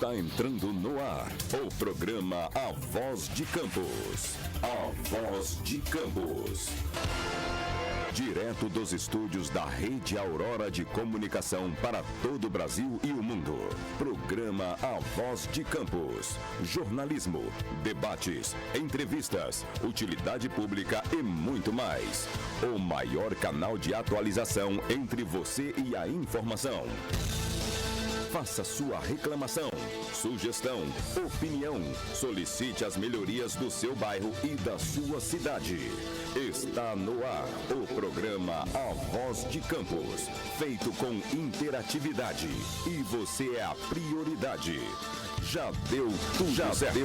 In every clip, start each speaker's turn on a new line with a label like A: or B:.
A: Está entrando no ar o programa A Voz de Campos. A Voz de Campos. Direto dos estúdios da Rede Aurora de Comunicação para todo o Brasil e o mundo. Programa A Voz de Campos. Jornalismo, debates, entrevistas, utilidade pública e muito mais. O maior canal de atualização entre você e a informação. Faça sua reclamação, sugestão, opinião. Solicite as melhorias do seu bairro e da sua cidade. Está no ar o programa A Voz de Campos, feito com interatividade. E você é a prioridade. Já deu tudo certo.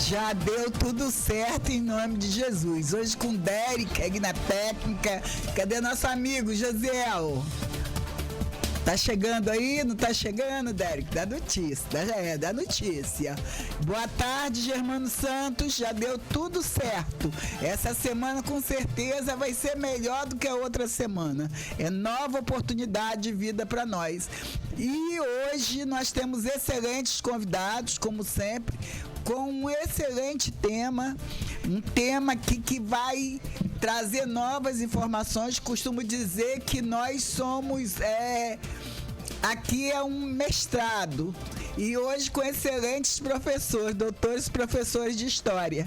B: Já deu tudo certo em nome de Jesus. Hoje com Derek aqui na técnica. Cadê nosso amigo Josiel? Tá chegando aí? Não tá chegando, Derek? Dá notícia. Dá notícia. Boa tarde, Germano Santos. Já deu tudo certo. Essa semana com certeza vai ser melhor do que a outra semana. É nova oportunidade de vida para nós. E hoje nós temos excelentes convidados, como sempre, com um excelente tema, um tema que vai trazer novas informações. Costumo dizer que nós somos, aqui é um mestrado, e hoje com excelentes professores, doutores e professores de História.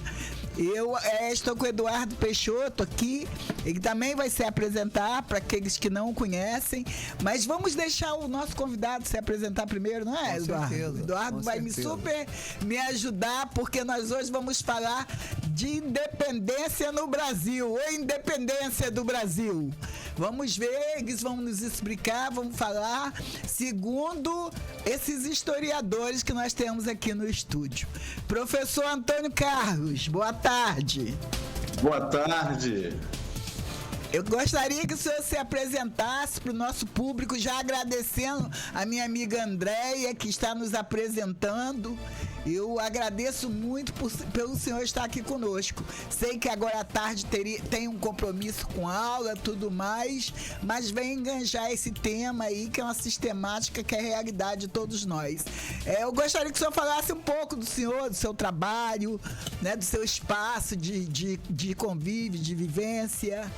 B: Eu estou com o Eduardo Peixoto aqui, ele também vai se apresentar para aqueles que não o conhecem, mas vamos deixar o nosso convidado se apresentar primeiro, não é, Eduardo?
C: Certeza,
B: Eduardo vai me ajudar, porque nós hoje vamos falar de independência no Brasil, ou independência do Brasil. Vamos ver, eles vão nos explicar, vamos falar, segundo esses historiadores que nós temos aqui no estúdio. Professor Antônio Carlos, boa tarde.
D: Boa tarde.
B: Eu gostaria que o senhor se apresentasse para o nosso público, já agradecendo a minha amiga Andréia, que está nos apresentando. Eu agradeço muito pelo senhor estar aqui conosco. Sei que agora à tarde tem um compromisso com aula, tudo mais, mas vem enganjar esse tema aí, que é uma sistemática, que é a realidade de todos nós. Eu gostaria que o senhor falasse um pouco do senhor, do seu trabalho, né, do seu espaço de convívio, de vivência.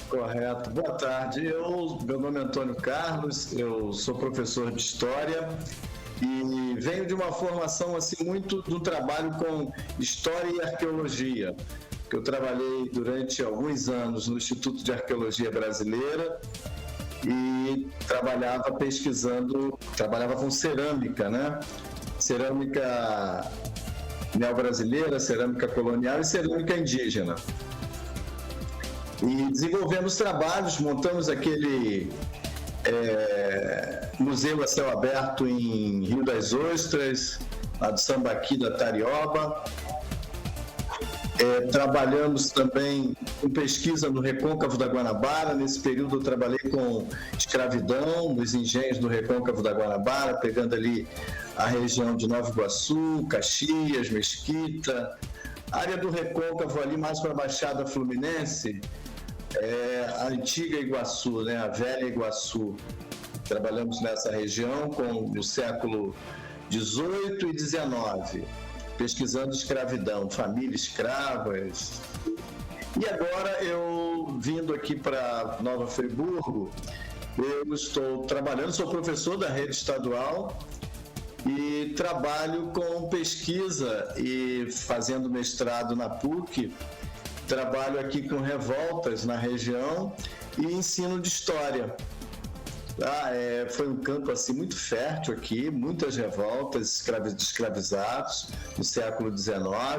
D: Correto. Boa tarde. Meu nome é Antônio Carlos, eu sou professor de História e venho de uma formação assim muito do trabalho com História e Arqueologia, que eu trabalhei durante alguns anos no Instituto de Arqueologia Brasileira e trabalhava com cerâmica, né? Cerâmica neobrasileira, cerâmica colonial e cerâmica indígena. E desenvolvemos trabalhos, montamos aquele museu a céu aberto em Rio das Ostras, lá do Sambaqui da Tarioba. Trabalhamos também com pesquisa no Recôncavo da Guanabara. Nesse período eu trabalhei com escravidão nos engenhos do Recôncavo da Guanabara, pegando ali a região de Nova Iguaçu, Caxias, Mesquita, área do Recôncavo ali mais para a Baixada Fluminense. A antiga Iguaçu, né? A velha Iguaçu. Trabalhamos nessa região no século XVIII e XIX, pesquisando escravidão, famílias escravas. E agora eu, vindo aqui para Nova Friburgo, eu estou trabalhando, sou professor da rede estadual e trabalho com pesquisa e fazendo mestrado na PUC. Trabalho aqui com revoltas na região e ensino de história. Foi um campo assim, muito fértil aqui, muitas revoltas de escravizados no século XIX,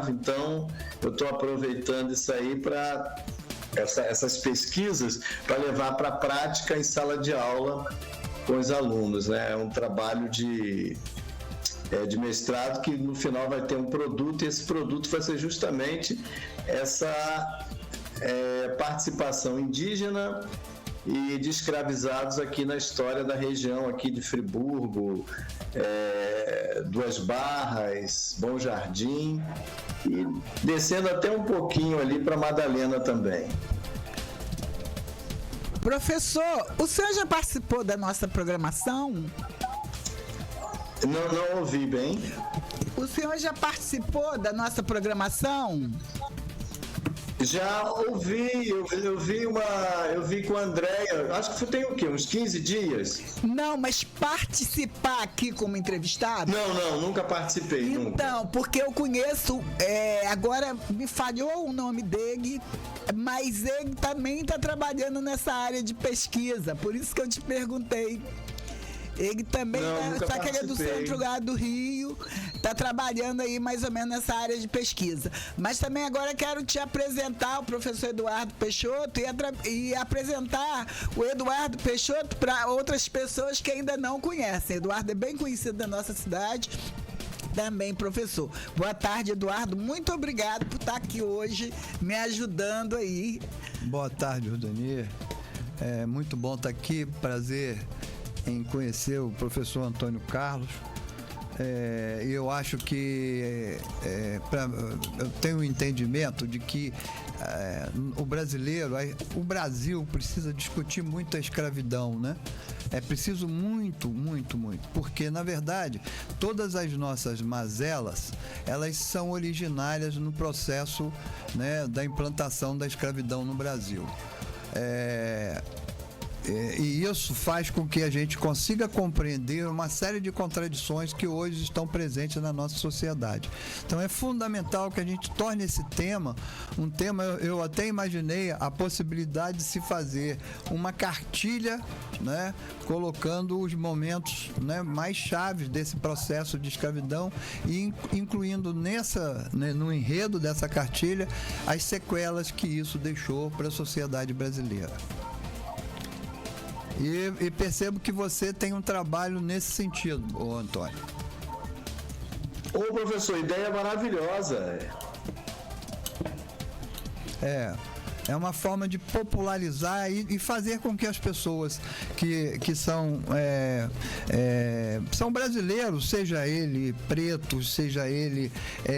D: então eu estou aproveitando isso aí para essas pesquisas para levar para a prática em sala de aula com os alunos, né? É um trabalho de mestrado que no final vai ter um produto, e esse produto vai ser justamente essa participação indígena e de escravizados aqui na história da região aqui de Friburgo, Duas Barras, Bom Jardim e descendo até um pouquinho ali para Madalena também.
B: Professor, o senhor já participou da nossa programação?
D: Não ouvi bem.
B: O senhor já participou da nossa programação?
D: Já ouvi, eu vi com a Andréia, acho que tem o quê? Uns 15 dias?
B: Não, mas participar aqui como entrevistado?
D: Não, nunca participei.
B: Então,
D: nunca.
B: porque eu conheço, agora me falhou o nome dele, mas ele também está trabalhando nessa área de pesquisa, por isso que eu te perguntei. Ele também está querendo do centro lá do Rio, está trabalhando aí mais ou menos nessa área de pesquisa. Mas também agora quero te apresentar o professor Eduardo Peixoto e apresentar o Eduardo Peixoto para outras pessoas que ainda não conhecem. Eduardo é bem conhecido da nossa cidade. Também, professor. Boa tarde, Eduardo. Muito obrigado por estar aqui hoje me ajudando aí.
C: Boa tarde, Rodani. É muito bom estar aqui. Prazer em conhecer o professor Antônio Carlos. Eu acho que eu tenho um entendimento de que o Brasil precisa discutir muito a escravidão, né? É preciso muito, porque, na verdade, todas as nossas mazelas, elas são originárias no processo, né, da implantação da escravidão no Brasil. E isso faz com que a gente consiga compreender uma série de contradições que hoje estão presentes na nossa sociedade. Então é fundamental que a gente torne esse tema um tema, eu até imaginei a possibilidade de se fazer uma cartilha, né, colocando os momentos, né, mais chaves desse processo de escravidão e incluindo no enredo dessa cartilha as sequelas que isso deixou para a sociedade brasileira. E percebo que você tem um trabalho nesse sentido, Antônio.
D: Ô, professor, ideia maravilhosa.
C: É uma forma de popularizar e fazer com que as pessoas que são brasileiros, seja ele pretos, seja ele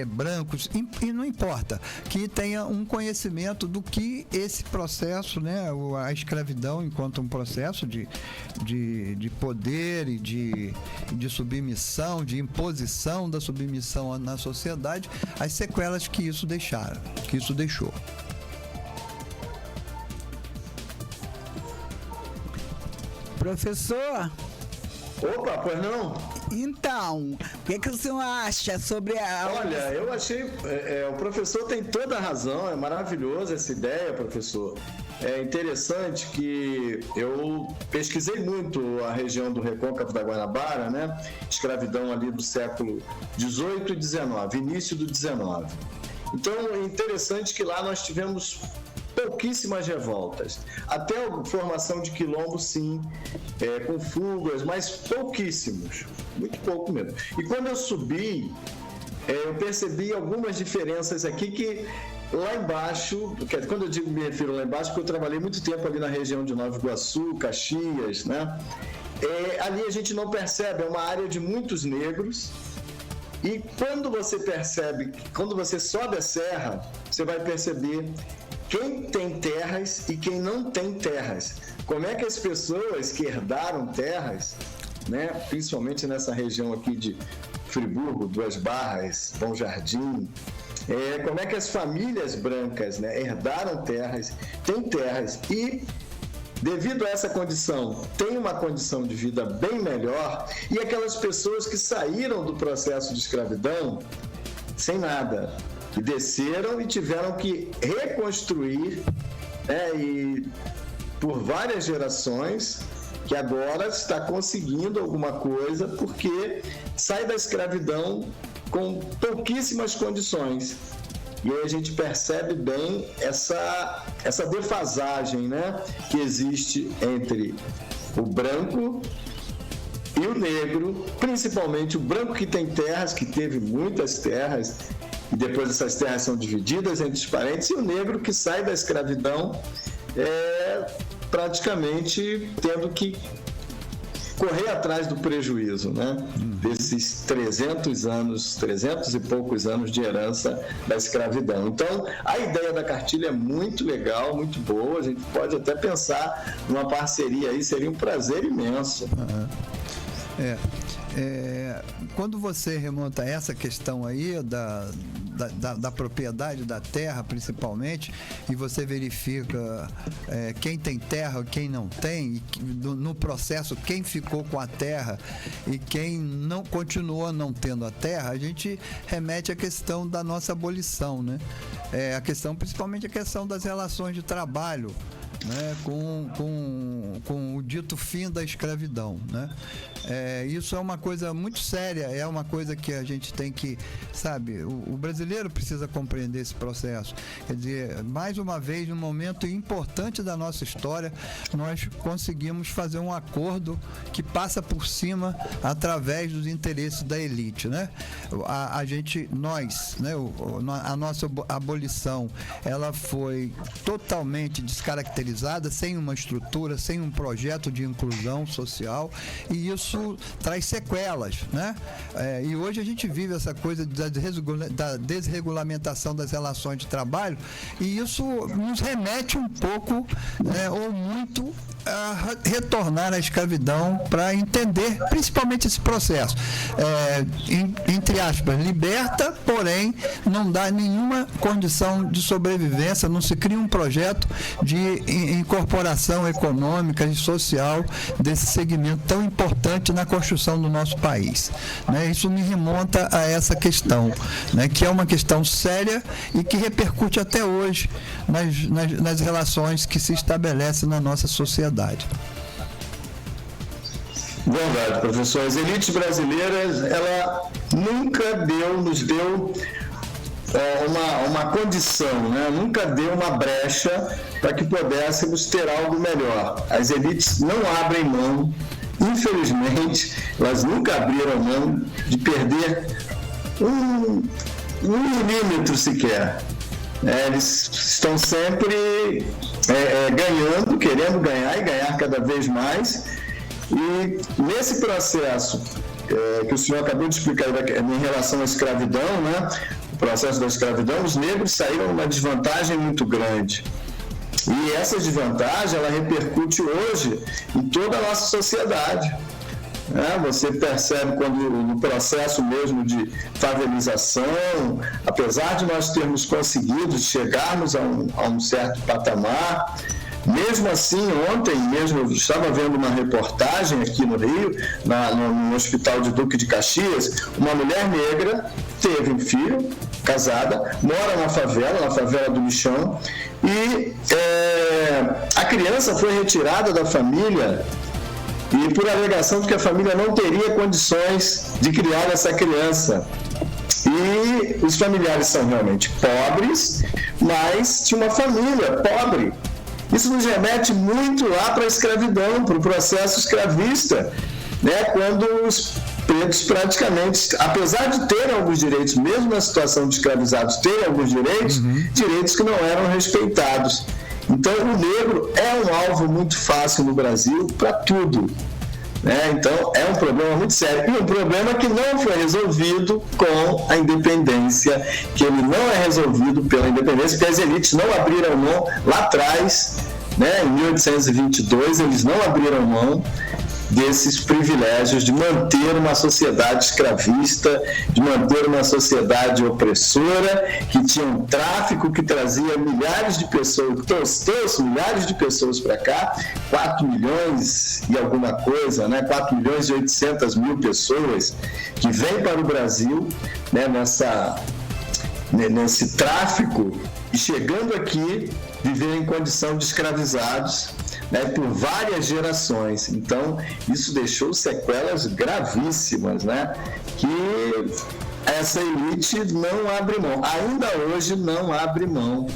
C: brancos, e não importa, que tenha um conhecimento do que esse processo, né, a escravidão enquanto um processo de poder e de submissão, de imposição da submissão na sociedade, as sequelas que isso deixou.
B: Professor?
D: Opa, pois não?
B: Então, o que o senhor acha sobre a...
D: Olha, eu achei... o professor tem toda a razão, é maravilhosa essa ideia, professor. É interessante que eu pesquisei muito a região do Recôncavo da Guanabara, né? Escravidão ali do século XVIII e XIX, início do XIX. Então, é interessante que lá nós tivemos pouquíssimas revoltas. Até a formação de quilombo, sim, com fugas, mas pouquíssimos. Muito pouco mesmo. E quando eu subi, eu percebi algumas diferenças aqui que lá embaixo, quando eu digo me refiro lá embaixo, porque eu trabalhei muito tempo ali na região de Nova Iguaçu, Caxias, né? Ali a gente não percebe, é uma área de muitos negros. E quando você sobe a serra, você vai perceber quem tem terras e quem não tem terras. Como é que as pessoas que herdaram terras, né, principalmente nessa região aqui de Friburgo, Duas Barras, Bom Jardim, como é que as famílias brancas, né, herdaram terras, têm terras e, devido a essa condição, têm uma condição de vida bem melhor, e aquelas pessoas que saíram do processo de escravidão sem nada, e desceram e tiveram que reconstruir, e por várias gerações, que agora está conseguindo alguma coisa, porque sai da escravidão com pouquíssimas condições. E aí a gente percebe bem essa defasagem, né, que existe entre o branco e o negro, principalmente o branco que tem terras, que teve muitas terras, e depois essas terras são divididas entre os parentes, e o negro que sai da escravidão praticamente tendo que correr atrás do prejuízo, né? Desses 300 e poucos anos de herança da escravidão. Então, a ideia da cartilha é muito legal, muito boa, a gente pode até pensar numa parceria aí, seria um prazer imenso.
C: Quando você remonta essa questão aí da propriedade da terra, principalmente, e você verifica quem tem terra, quem não tem, e no processo quem ficou com a terra e quem não continuou não tendo a terra, a gente remete à questão da nossa abolição, né? Principalmente a questão das relações de trabalho, né, com o dito fim da escravidão, né? Isso é uma coisa muito séria, é uma coisa que a gente tem que, sabe, o brasileiro precisa compreender esse processo. Quer dizer, mais uma vez, num momento importante da nossa história, nós conseguimos fazer um acordo que passa por cima através dos interesses da elite, né? A nossa abolição, ela foi totalmente descaracterizada, sem uma estrutura, sem um projeto de inclusão social, e isso traz sequelas, né? E hoje a gente vive essa coisa da desregulamentação das relações de trabalho, e isso nos remete um pouco, né, ou muito, a retornar à escravidão, para entender principalmente esse processo. Entre aspas, liberta, porém não dá nenhuma condição de sobrevivência, não se cria um projeto de incorporação econômica e social desse segmento tão importante na construção do nosso país, né? Isso me remonta a essa questão, né, que é uma questão séria e que repercute até hoje nas relações que se estabelecem na nossa sociedade.
D: Verdade, professor. As elites brasileiras, ela nunca nos deu uma condição, né? Nunca deu uma brecha para que pudéssemos ter algo melhor. As elites não abrem mão, infelizmente, elas nunca abriram mão de perder um milímetro sequer. Eles estão sempre ganhando, querendo ganhar e ganhar cada vez mais. E nesse processo que o senhor acabou de explicar em relação à escravidão, né? O processo da escravidão, os negros saíram numa desvantagem muito grande. E essa desvantagem, ela repercute hoje em toda a nossa sociedade. Você percebe quando no processo mesmo de favelização, apesar de nós termos conseguido chegarmos a um certo patamar, mesmo assim, ontem mesmo eu estava vendo uma reportagem aqui no Rio, no Hospital de Duque de Caxias, uma mulher negra teve um filho, casada, mora na favela do Lixão, e a criança foi retirada da família e por alegação de que a família não teria condições de criar essa criança. E os familiares são realmente pobres, mas tinha uma família pobre. Isso nos remete muito lá para a escravidão, para o processo escravista, né? Quando os pretos praticamente, apesar de terem alguns direitos, mesmo na situação de escravizados, terem alguns direitos, direitos que não eram respeitados. Então, o negro é um alvo muito fácil no Brasil para tudo, né? Então, é um problema muito sério. E um problema que não foi resolvido com a independência, que ele não é resolvido pela independência, porque as elites não abriram mão lá atrás, né? Em 1822, eles não abriram mão desses privilégios de manter uma sociedade escravista, de manter uma sociedade opressora, que tinha um tráfico que trazia milhares de pessoas, trouxe milhares de pessoas para cá, 4 milhões e alguma coisa, né? 4 milhões e 800 mil pessoas que vêm para o Brasil, né? Nesse tráfico, e chegando aqui, viver em condição de escravizados, né, por várias gerações. Então, isso deixou sequelas gravíssimas, né, que essa elite não abre mão, ainda hoje não abre mão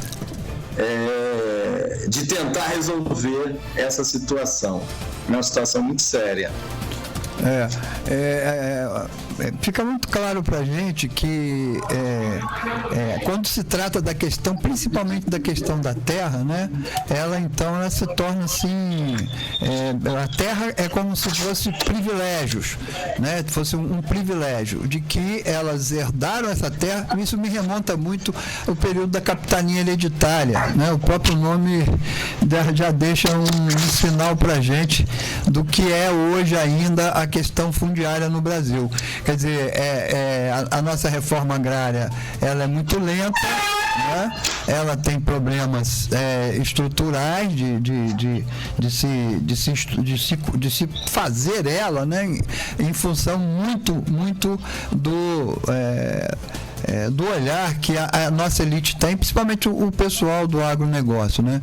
D: de tentar resolver essa situação. É uma situação muito séria.
C: Fica muito claro para a gente que quando se trata da questão, principalmente da questão da terra, né, ela se torna assim, a terra é como se fosse privilégios, né, fosse um privilégio de que elas herdaram essa terra. Isso me remonta muito ao período da capitania hereditária, né, o próprio nome já deixa um sinal para a gente do que é hoje ainda a questão fundiária no Brasil. Quer dizer, a nossa reforma agrária, ela é muito lenta, né? Ela tem problemas estruturais de se fazer ela, né? Em função muito do olhar que a nossa elite tem, principalmente o pessoal do agronegócio, né?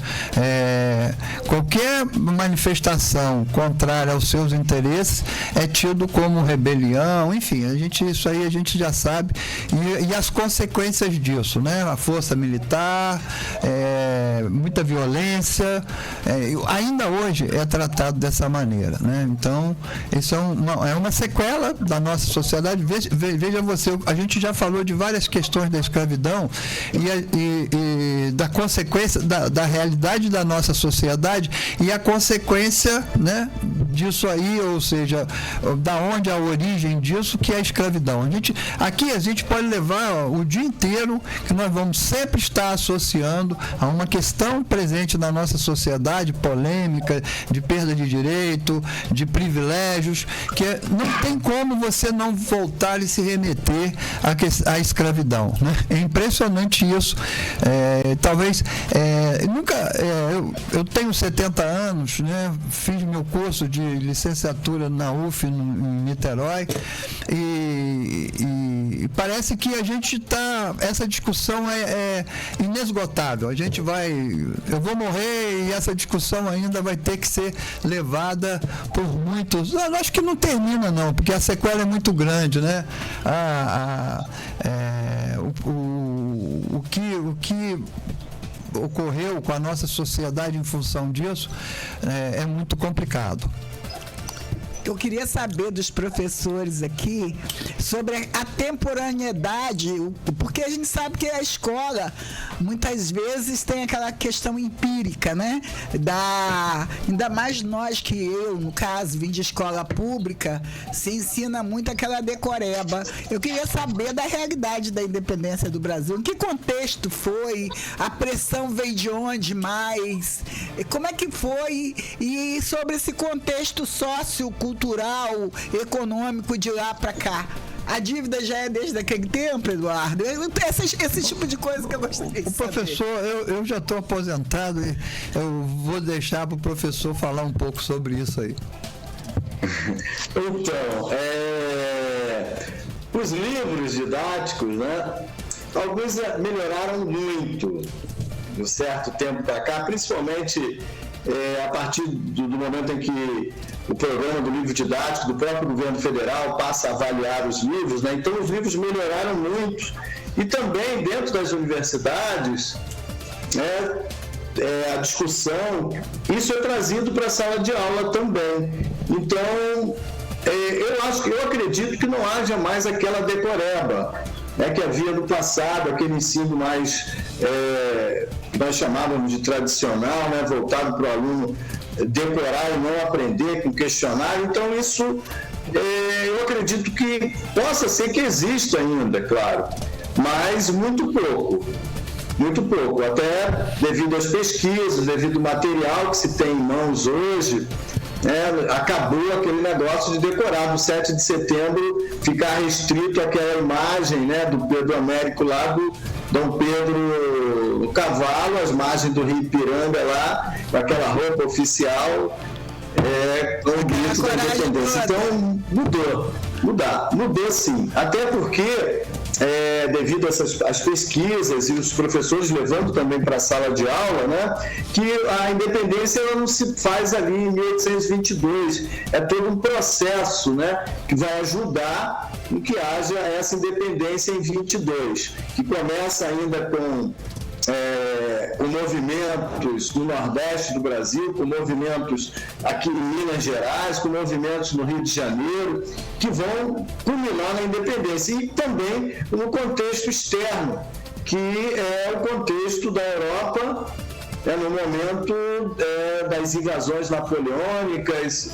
C: Qualquer manifestação contrária aos seus interesses é tido como rebelião, enfim, isso aí a gente já sabe, e as consequências disso, né? A força militar, muita violência, ainda hoje é tratado dessa maneira, né? Então, isso é uma sequela da nossa sociedade. Veja você, a gente já falou de várias questões da escravidão e da consequência da realidade da nossa sociedade e a consequência, né, disso aí, ou seja, da onde a origem disso, que é a escravidão. Aqui a gente pode levar o dia inteiro, que nós vamos sempre estar associando a uma questão presente na nossa sociedade, polêmica, de perda de direito, de privilégios, que não tem como você não voltar e se remeter à escravidão, né? É impressionante isso. Talvez eu tenho 70 anos, né? Fiz meu curso de licenciatura na UF em Niterói e parece que essa discussão é inesgotável. Eu vou morrer e essa discussão ainda vai ter que ser levada por muitos. Eu acho que não termina não, porque a sequela é muito grande, né? O que ocorreu com a nossa sociedade em função disso é muito complicado.
B: Eu queria saber dos professores aqui sobre a temporaneidade, porque a gente sabe que a escola muitas vezes tem aquela questão empírica, né? Ainda mais nós que eu, no caso, vim de escola pública, se ensina muito aquela decoreba. Eu queria saber da realidade da independência do Brasil. Em que contexto foi? A pressão veio de onde mais? Como é que foi? E sobre esse contexto sociocultural, econômico de lá para cá. A dívida já é desde aquele tempo, Eduardo? Esse tipo de coisa que eu gostaria de saber.
C: Professor, eu já estou aposentado e eu vou deixar para o professor falar um pouco sobre isso aí.
D: Então, os livros didáticos, né? Alguns melhoraram muito de um certo tempo para cá, principalmente a partir do momento em que o programa do livro didático do próprio governo federal passa a avaliar os livros, né? Então os livros melhoraram muito. E também dentro das universidades, a discussão, isso é trazido para a sala de aula também. Então, eu acredito que não haja mais aquela decoreba, né, que havia no passado, aquele ensino mais, que nós chamávamos de tradicional, né, voltado para o aluno decorar e não aprender com questionário. Então isso, eu acredito que possa ser que exista ainda, claro, mas muito pouco, até devido às pesquisas, devido ao material que se tem em mãos hoje. Acabou aquele negócio de decorar no 7 de setembro, ficar restrito àquela imagem, né, do Pedro Américo lá, do Dom Pedro no cavalo, às margens do Rio Ipiranga lá, com aquela roupa oficial, com o grito da independência. Então mudou sim, até porque devido às pesquisas e os professores levando também para a sala de aula, né, que a independência ela não se faz ali em 1822, é todo um processo, né, que vai ajudar em que haja essa independência em 22, que começa ainda com com movimentos no Nordeste do Brasil, com movimentos aqui em Minas Gerais, com movimentos no Rio de Janeiro, que vão culminar na independência. E também no contexto externo, que é o contexto da Europa, no momento das invasões napoleônicas,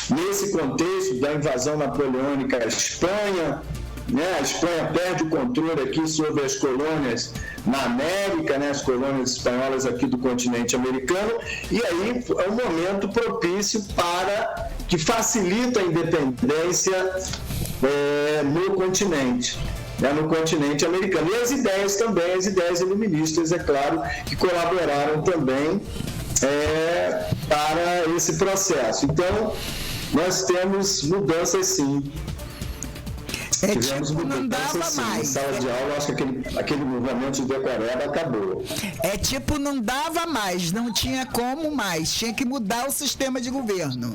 D: nesse contexto da invasão napoleônica à Espanha, a Espanha perde o controle aqui sobre as colônias na América, as colônias espanholas aqui do continente americano, e aí é um momento propício que facilita a independência no continente americano. E as ideias também, as ideias iluministas, é claro, que colaboraram também para esse processo. Então, nós temos mudanças sim. Tivemos
B: não dava
D: assim,
B: mais.
D: Em sala de aula, acho que aquele momento de decoreba acabou.
B: Não dava mais, não tinha como mais, tinha que mudar o sistema de governo.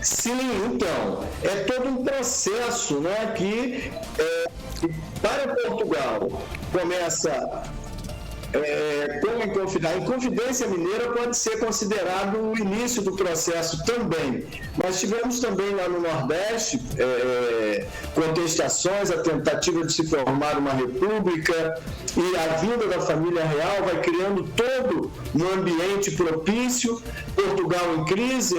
D: Sim, então, é todo um processo, que para Portugal começa a Inconfidência Mineira pode ser considerado o início do processo também, mas tivemos também lá no Nordeste contestações, a tentativa de se formar uma república, e a vinda da família real vai criando todo um ambiente propício. Portugal em crise,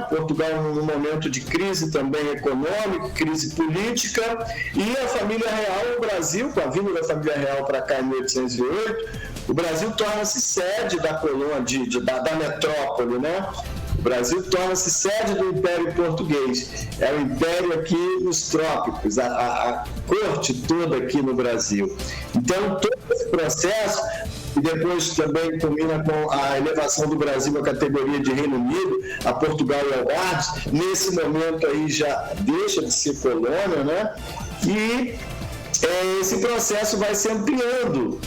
D: Portugal num momento de crise também econômica, crise política, e a família real, o Brasil, com a vinda da família real para cá em 1808, o Brasil torna-se sede da colônia, da metrópole, O Brasil torna-se sede do Império Português. É o império aqui nos trópicos, a corte toda aqui no Brasil. Então, todo esse processo, e depois também culmina com a elevação do Brasil à categoria de Reino Unido, a Portugal e Algarves, nesse momento aí já deixa de ser colônia, E esse processo vai se ampliando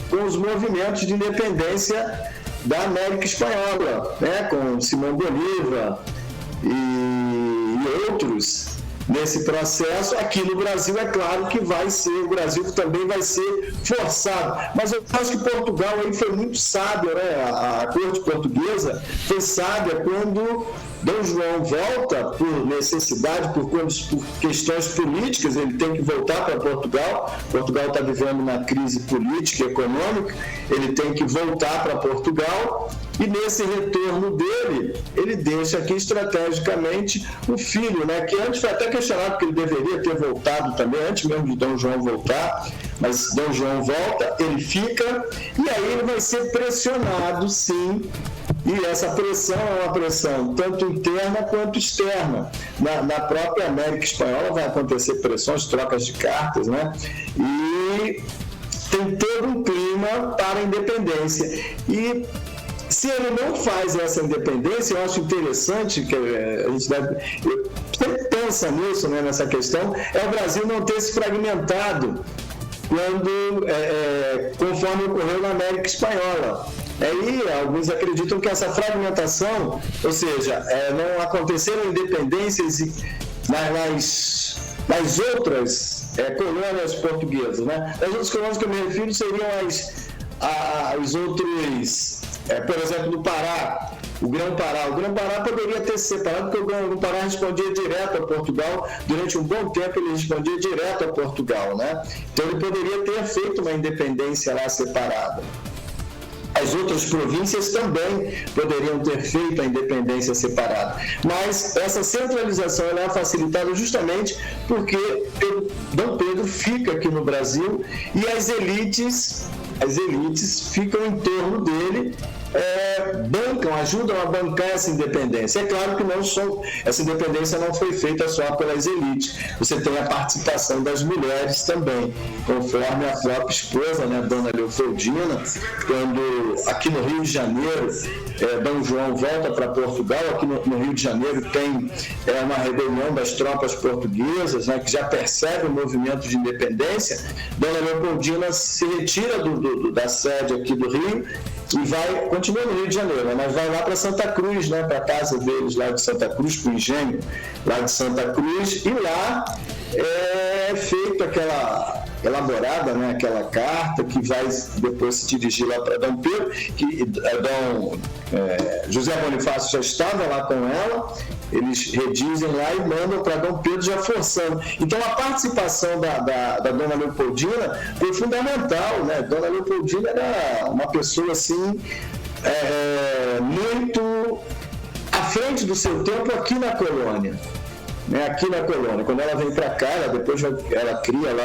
D: com os movimentos de independência da América Espanhola, com Simão Bolívar e outros nesse processo. Aqui no Brasil, é claro que o Brasil também vai ser forçado, mas eu acho que Portugal aí foi muito sábio, a corte portuguesa foi sábia quando Dom João volta por necessidade, por questões políticas, ele tem que voltar para Portugal. Portugal está vivendo uma crise política e econômica, ele tem que voltar para Portugal, e nesse retorno dele, ele deixa aqui estrategicamente o filho, que antes foi até questionado que ele deveria ter voltado também, antes mesmo de Dom João voltar, mas Dom João volta, ele fica, e aí ele vai ser pressionado, sim. E essa pressão é uma pressão tanto interna quanto externa. Na própria América Espanhola vai acontecer pressões, trocas de cartas, E tem todo um clima para a independência. E se ele não faz essa independência, eu acho interessante que a gente sempre pensa nisso, nessa questão, é o Brasil não ter se fragmentado conforme ocorreu na América Espanhola. Aí alguns acreditam que essa fragmentação, ou seja, não aconteceram independências nas outras colônias portuguesas, As outras colônias que eu me refiro seriam as outros, por exemplo, do Pará, o Grão-Pará. O Grão-Pará poderia ter se separado, porque o Grão-Pará respondia direto a Portugal. Durante um bom tempo ele respondia direto a Portugal, Então ele poderia ter feito uma independência lá separada. As outras províncias também poderiam ter feito a independência separada. Mas essa centralização é facilitada justamente porque Dom Pedro fica aqui no Brasil e as elites ficam em torno dele, ajudam a bancar essa independência. É claro que essa independência não foi feita só pelas elites. Você tem a participação das mulheres também, conforme a própria esposa, Dona Leopoldina, quando aqui no Rio de Janeiro, Dom João volta para Portugal, aqui no Rio de Janeiro tem uma rebelião das tropas portuguesas, que já percebe o movimento de independência. Dona Leopoldina se retira da sede aqui do Rio e continua no Rio de Janeiro, mas vai lá para Santa Cruz, para a casa deles lá de Santa Cruz, para o engenho lá de Santa Cruz, e lá é feita elaborada, né, aquela carta que vai depois se dirigir lá para Dom Pedro, que José Bonifácio já estava lá com ela, eles redigem lá e mandam para Dom Pedro já forçando. Então a participação da Dona Leopoldina foi fundamental, né? Dona Leopoldina era uma pessoa assim, muito à frente do seu tempo aqui na colônia. Aqui na colônia, quando ela vem para cá, depois ela cria lá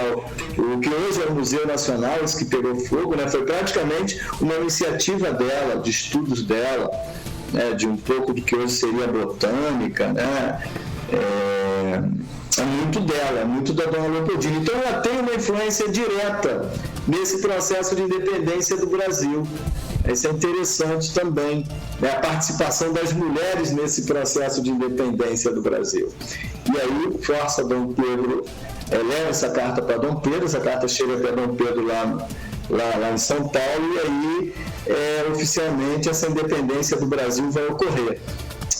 D: o que hoje é o Museu Nacional, esse que pegou fogo, né? Foi praticamente uma iniciativa dela, de estudos dela, né? De um pouco do que hoje seria a botânica, né? É muito dela, é muito da Dona Leopoldina. Então ela tem uma influência direta nesse processo de independência do Brasil. Isso é interessante também, né? A participação das mulheres nesse processo de independência do Brasil. E aí força Dom Pedro, leva essa carta para Dom Pedro, essa carta chega até Dom Pedro lá em São Paulo, e aí oficialmente essa independência do Brasil vai ocorrer.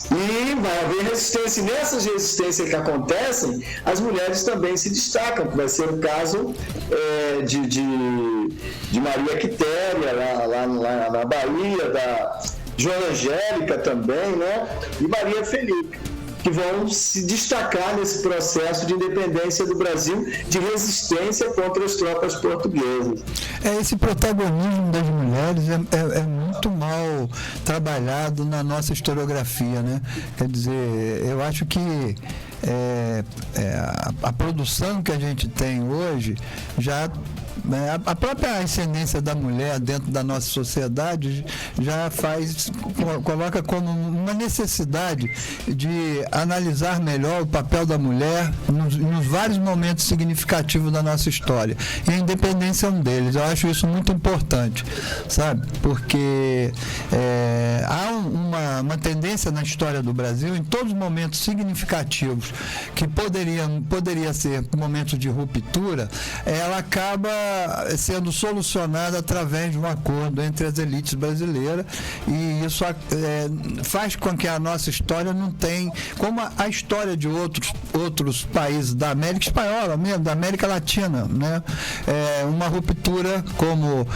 D: E vai haver resistência, e nessas resistências que acontecem, as mulheres também se destacam, que vai ser o caso de Maria Quitéria, lá na Bahia, da Joana Angélica também, né? E Maria Felipe, que vão se destacar nesse processo de independência do Brasil, de resistência contra as tropas portuguesas.
C: Esse protagonismo das mulheres é muito mal trabalhado na nossa historiografia, né? Quer dizer, eu acho que a produção que a gente tem hoje já... A própria ascendência da mulher dentro da nossa sociedade já coloca como uma necessidade de analisar melhor o papel da mulher nos vários momentos significativos da nossa história. E a independência é um deles. Eu acho isso muito importante, sabe? Porque há uma tendência na história do Brasil, em todos os momentos significativos que poderia ser momentos de ruptura, ela acaba sendo solucionada através de um acordo entre as elites brasileiras, e isso faz com que a nossa história não tenha, como a história de outros países da América Espanhola, mesmo, da América Latina, né? Uma ruptura como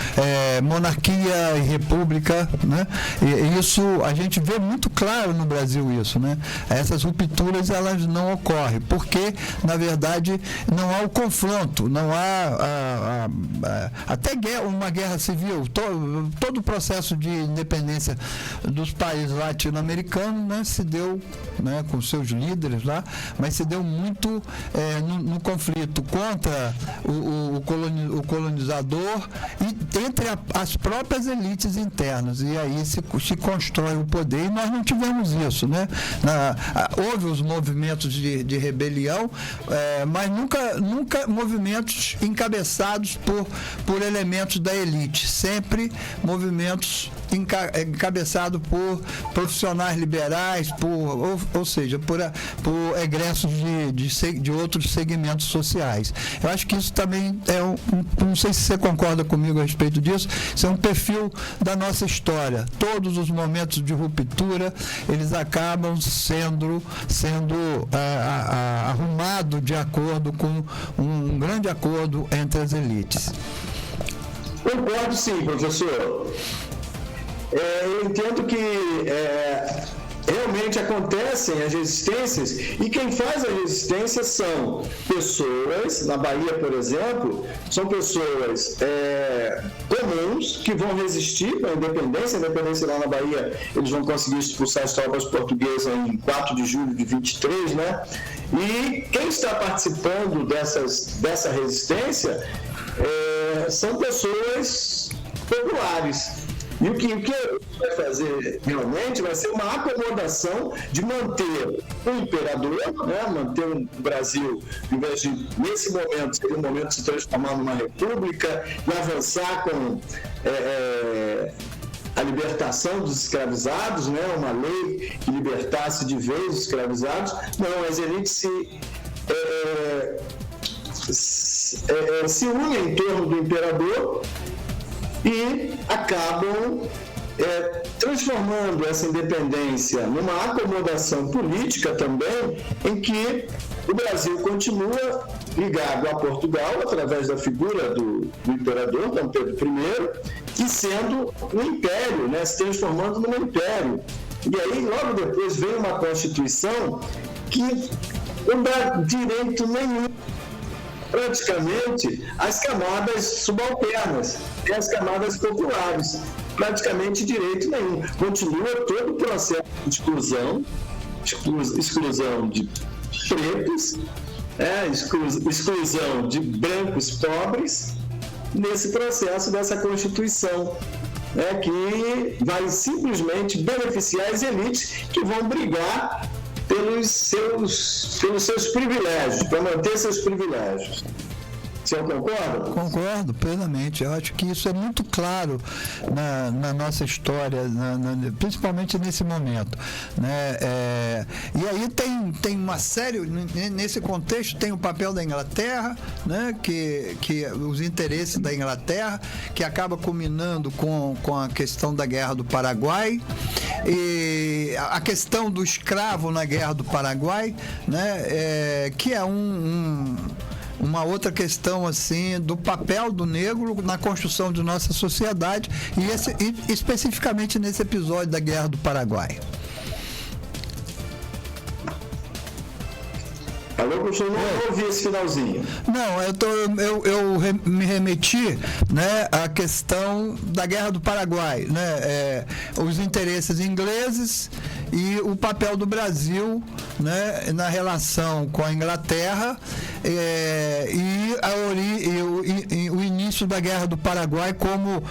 C: monarquia e república, né? E isso a gente vê muito claro no Brasil, isso, né? Essas rupturas, elas não ocorrem, porque na verdade não há o confronto, não há até uma guerra civil, todo o processo de independência dos países latino-americanos, né, se deu, né, com seus líderes lá, mas se deu muito no conflito contra o colonizador e entre as próprias elites internas, e aí se constrói o poder, e nós não tivemos isso, né? Houve os movimentos de rebelião, mas nunca movimentos encabeçados por elementos da elite, sempre movimentos encabeçados por profissionais liberais, ou seja, por egressos de outros segmentos sociais. Eu acho que isso também não sei se você concorda comigo a respeito disso, isso é um perfil da nossa história. Todos os momentos de ruptura, eles acabam sendo arrumados de acordo com um grande acordo entre as elites.
D: Concordo sim, professor. Eu entendo que realmente acontecem as resistências, e quem faz a resistência são pessoas, na Bahia, por exemplo, são pessoas comuns que vão resistir à independência. A independência lá na Bahia, eles vão conseguir expulsar as tropas portuguesas em 4 de julho de 23, né? E quem está participando dessa resistência são pessoas populares. E o que vai fazer realmente vai ser uma acomodação de manter o imperador, né? Manter o Brasil, em vez de, nesse momento, seria um momento de se transformar numa república e avançar com a libertação dos escravizados, né? Uma lei que libertasse de vez os escravizados. Não, as elites se unem em torno do imperador e acabam transformando essa independência numa acomodação política também, em que o Brasil continua ligado a Portugal através da figura do imperador Dom Pedro I, e sendo um império, né, se transformando num império. E aí, logo depois, vem uma Constituição que não dá direito nenhum, praticamente, às camadas subalternas e às camadas populares. Praticamente direito nenhum. Continua todo o processo de exclusão de pretos, exclusão de brancos pobres, nesse processo dessa Constituição, que vai simplesmente beneficiar as elites que vão brigar pelos seus privilégios, para manter seus privilégios. O senhor concorda?
C: Concordo plenamente. Eu acho que isso é muito claro na nossa história, principalmente nesse momento, né? E aí tem uma série, nesse contexto tem o papel da Inglaterra, né? que os interesses da Inglaterra, que acaba culminando com a questão da Guerra do Paraguai, e a questão do escravo na Guerra do Paraguai, né? Que é uma outra questão assim do papel do negro na construção de nossa sociedade, e especificamente nesse episódio da Guerra do Paraguai.
D: Alô, professor, não ouvi esse finalzinho.
C: Não, eu me remeti, né, à questão da Guerra do Paraguai, né, os interesses ingleses e o papel do Brasil, né, na relação com a Inglaterra, e o início da Guerra do Paraguai como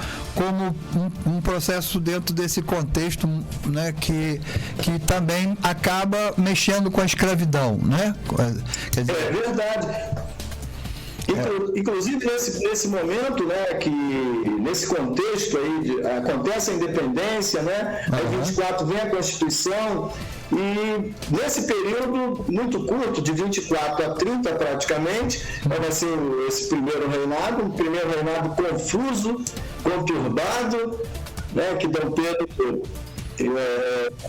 C: um processo dentro desse contexto, né, que também acaba mexendo com a escravidão, né?
D: Quer dizer, é verdade. Inclusive nesse momento, né, que nesse contexto aí acontece a independência, né? Aí 24 vem a Constituição, e nesse período muito curto, de 24 a 30 praticamente, vai ser esse primeiro reinado, um primeiro reinado confuso, conturbado, né, que Dom Pedro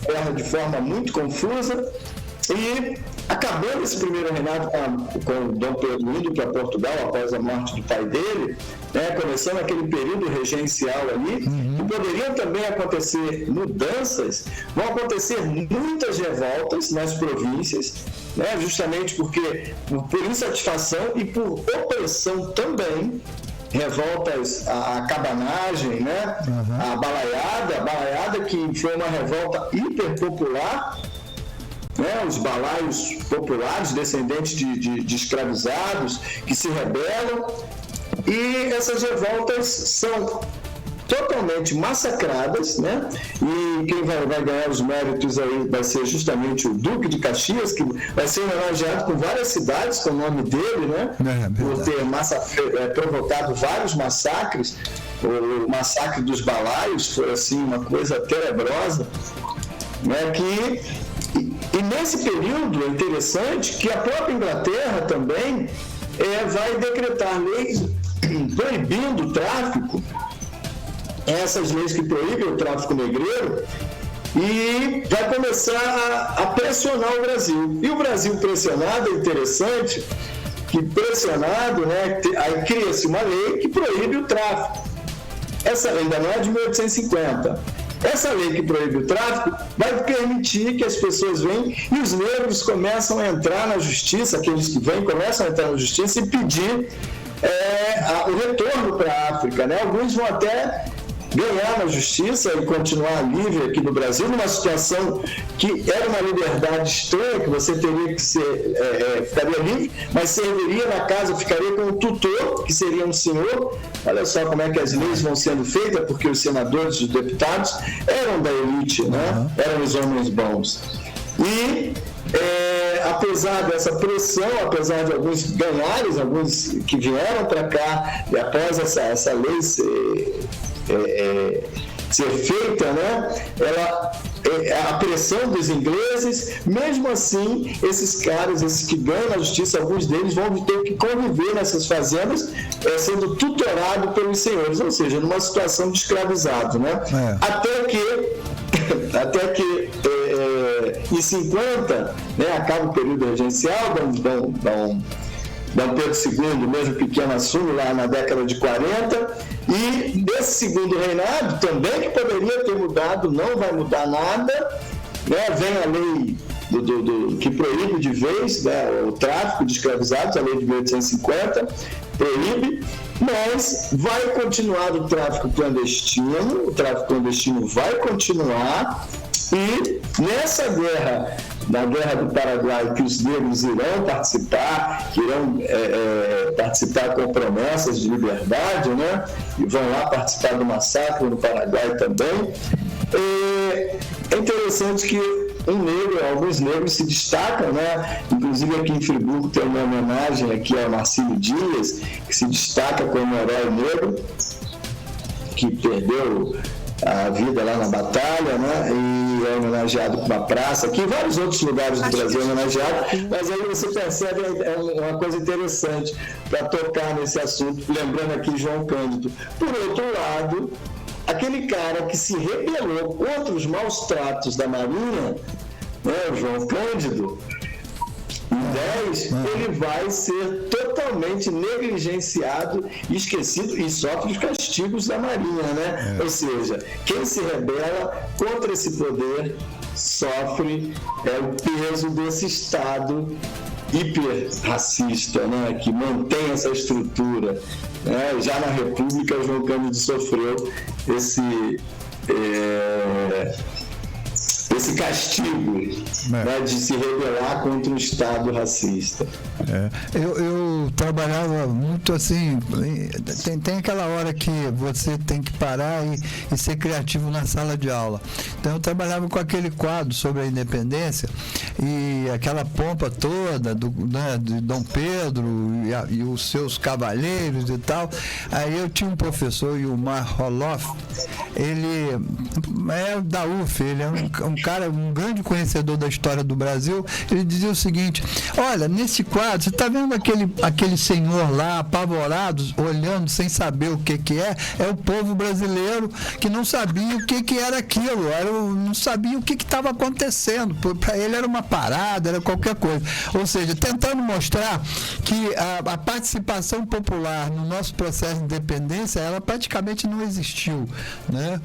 D: erra de forma muito confusa. E acabando esse primeiro reinado com Dom Pedro indo para Portugal após a morte do pai dele, né, começando aquele período regencial ali, que poderiam também acontecer mudanças, vão acontecer muitas revoltas nas províncias, né, justamente porque por insatisfação e por opressão também. Revoltas, a cabanagem, né, a balaiada que foi uma revolta hiperpopular, né, os balaios populares, descendentes de escravizados, que se rebelam, e essas revoltas são totalmente massacradas, né? E quem vai ganhar os méritos aí vai ser justamente o Duque de Caxias, que vai ser homenageado com várias cidades com o nome dele, né? Por ter provocado vários massacres. O massacre dos balaios foi assim uma coisa tenebrosa, né? E nesse período é interessante que a própria Inglaterra também vai decretar leis proibindo o tráfico, essas leis que proíbem o tráfico negreiro, e vai começar a pressionar o Brasil. E o Brasil pressionado, é interessante que pressionado, né, aí cria-se uma lei que proíbe o tráfico. Essa lei ainda não é de 1850. Essa lei que proíbe o tráfico vai permitir que as pessoas venham e os negros começam a entrar na justiça, aqueles que vêm começam a entrar na justiça e pedir o retorno para a África, né? Alguns vão até ganhar na justiça e continuar livre aqui no Brasil, numa situação que era uma liberdade estranha, que você teria que ficaria livre, mas serviria na casa, ficaria com um tutor, que seria um senhor. Olha só como é que as leis vão sendo feitas, porque os senadores e os deputados eram da elite, né? Eram os homens bons. E apesar dessa pressão, apesar de alguns ganharem, alguns que vieram para cá, e após essa lei ser feita, né? Ela a pressão dos ingleses. Mesmo assim, esses caras, esses que ganham na justiça, alguns deles vão ter que conviver nessas fazendas, sendo tutorados pelos senhores, ou seja, numa situação de escravizado, né? Até que em 50, né, acaba o período regencial, Dom Pedro II, mesmo pequeno, assume lá na década de 40, e desse segundo reinado, também que poderia ter mudado, não vai mudar nada, né? Vem a lei que proíbe de vez, né, o tráfico de escravizados, a lei de 1850, proíbe, mas vai continuar o tráfico clandestino vai continuar, e nessa guerra, na Guerra do Paraguai, que os negros irão participar, que irão participar com promessas de liberdade, né? E vão lá participar do massacre no Paraguai também. É interessante que alguns negros se destacam, né? Inclusive aqui em Friburgo tem uma homenagem aqui ao Marcílio Dias, que se destaca como herói negro, que perdeu a vida lá na batalha, né? E é homenageado com uma praça, aqui em vários outros lugares do Brasil é homenageado, mas aí você percebe uma coisa interessante para tocar nesse assunto, lembrando aqui João Cândido. Por outro lado, aquele cara que se rebelou contra os maus tratos da Marinha, né, o João Cândido, em 10, ele vai ser totalmente negligenciado, esquecido e sofre os castigos da Marinha, né? Ou seja, quem se rebela contra esse poder sofre o peso desse Estado hiper-racista, né? Que mantém essa estrutura. Né? Já na República, João Cândido sofreu esse castigo, né, de se rebelar contra um Estado racista.
C: Eu trabalhava muito assim, tem aquela hora que você tem que parar e ser criativo na sala de aula. Então eu trabalhava com aquele quadro sobre a independência e aquela pompa toda de Dom Pedro e os seus cavaleiros e tal. Aí eu tinha um professor, Ilmar Roloff, ele é da UF, ele é um cara, um grande conhecedor da história do Brasil. Ele dizia o seguinte: olha, nesse quadro, você está vendo aquele senhor lá apavorado, olhando sem saber o que é o povo brasileiro que não sabia o que era aquilo, não sabia o que estava acontecendo, para ele era uma parada, era qualquer coisa. Ou seja, tentando mostrar que a participação popular no nosso processo de independência, ela praticamente não existiu, né?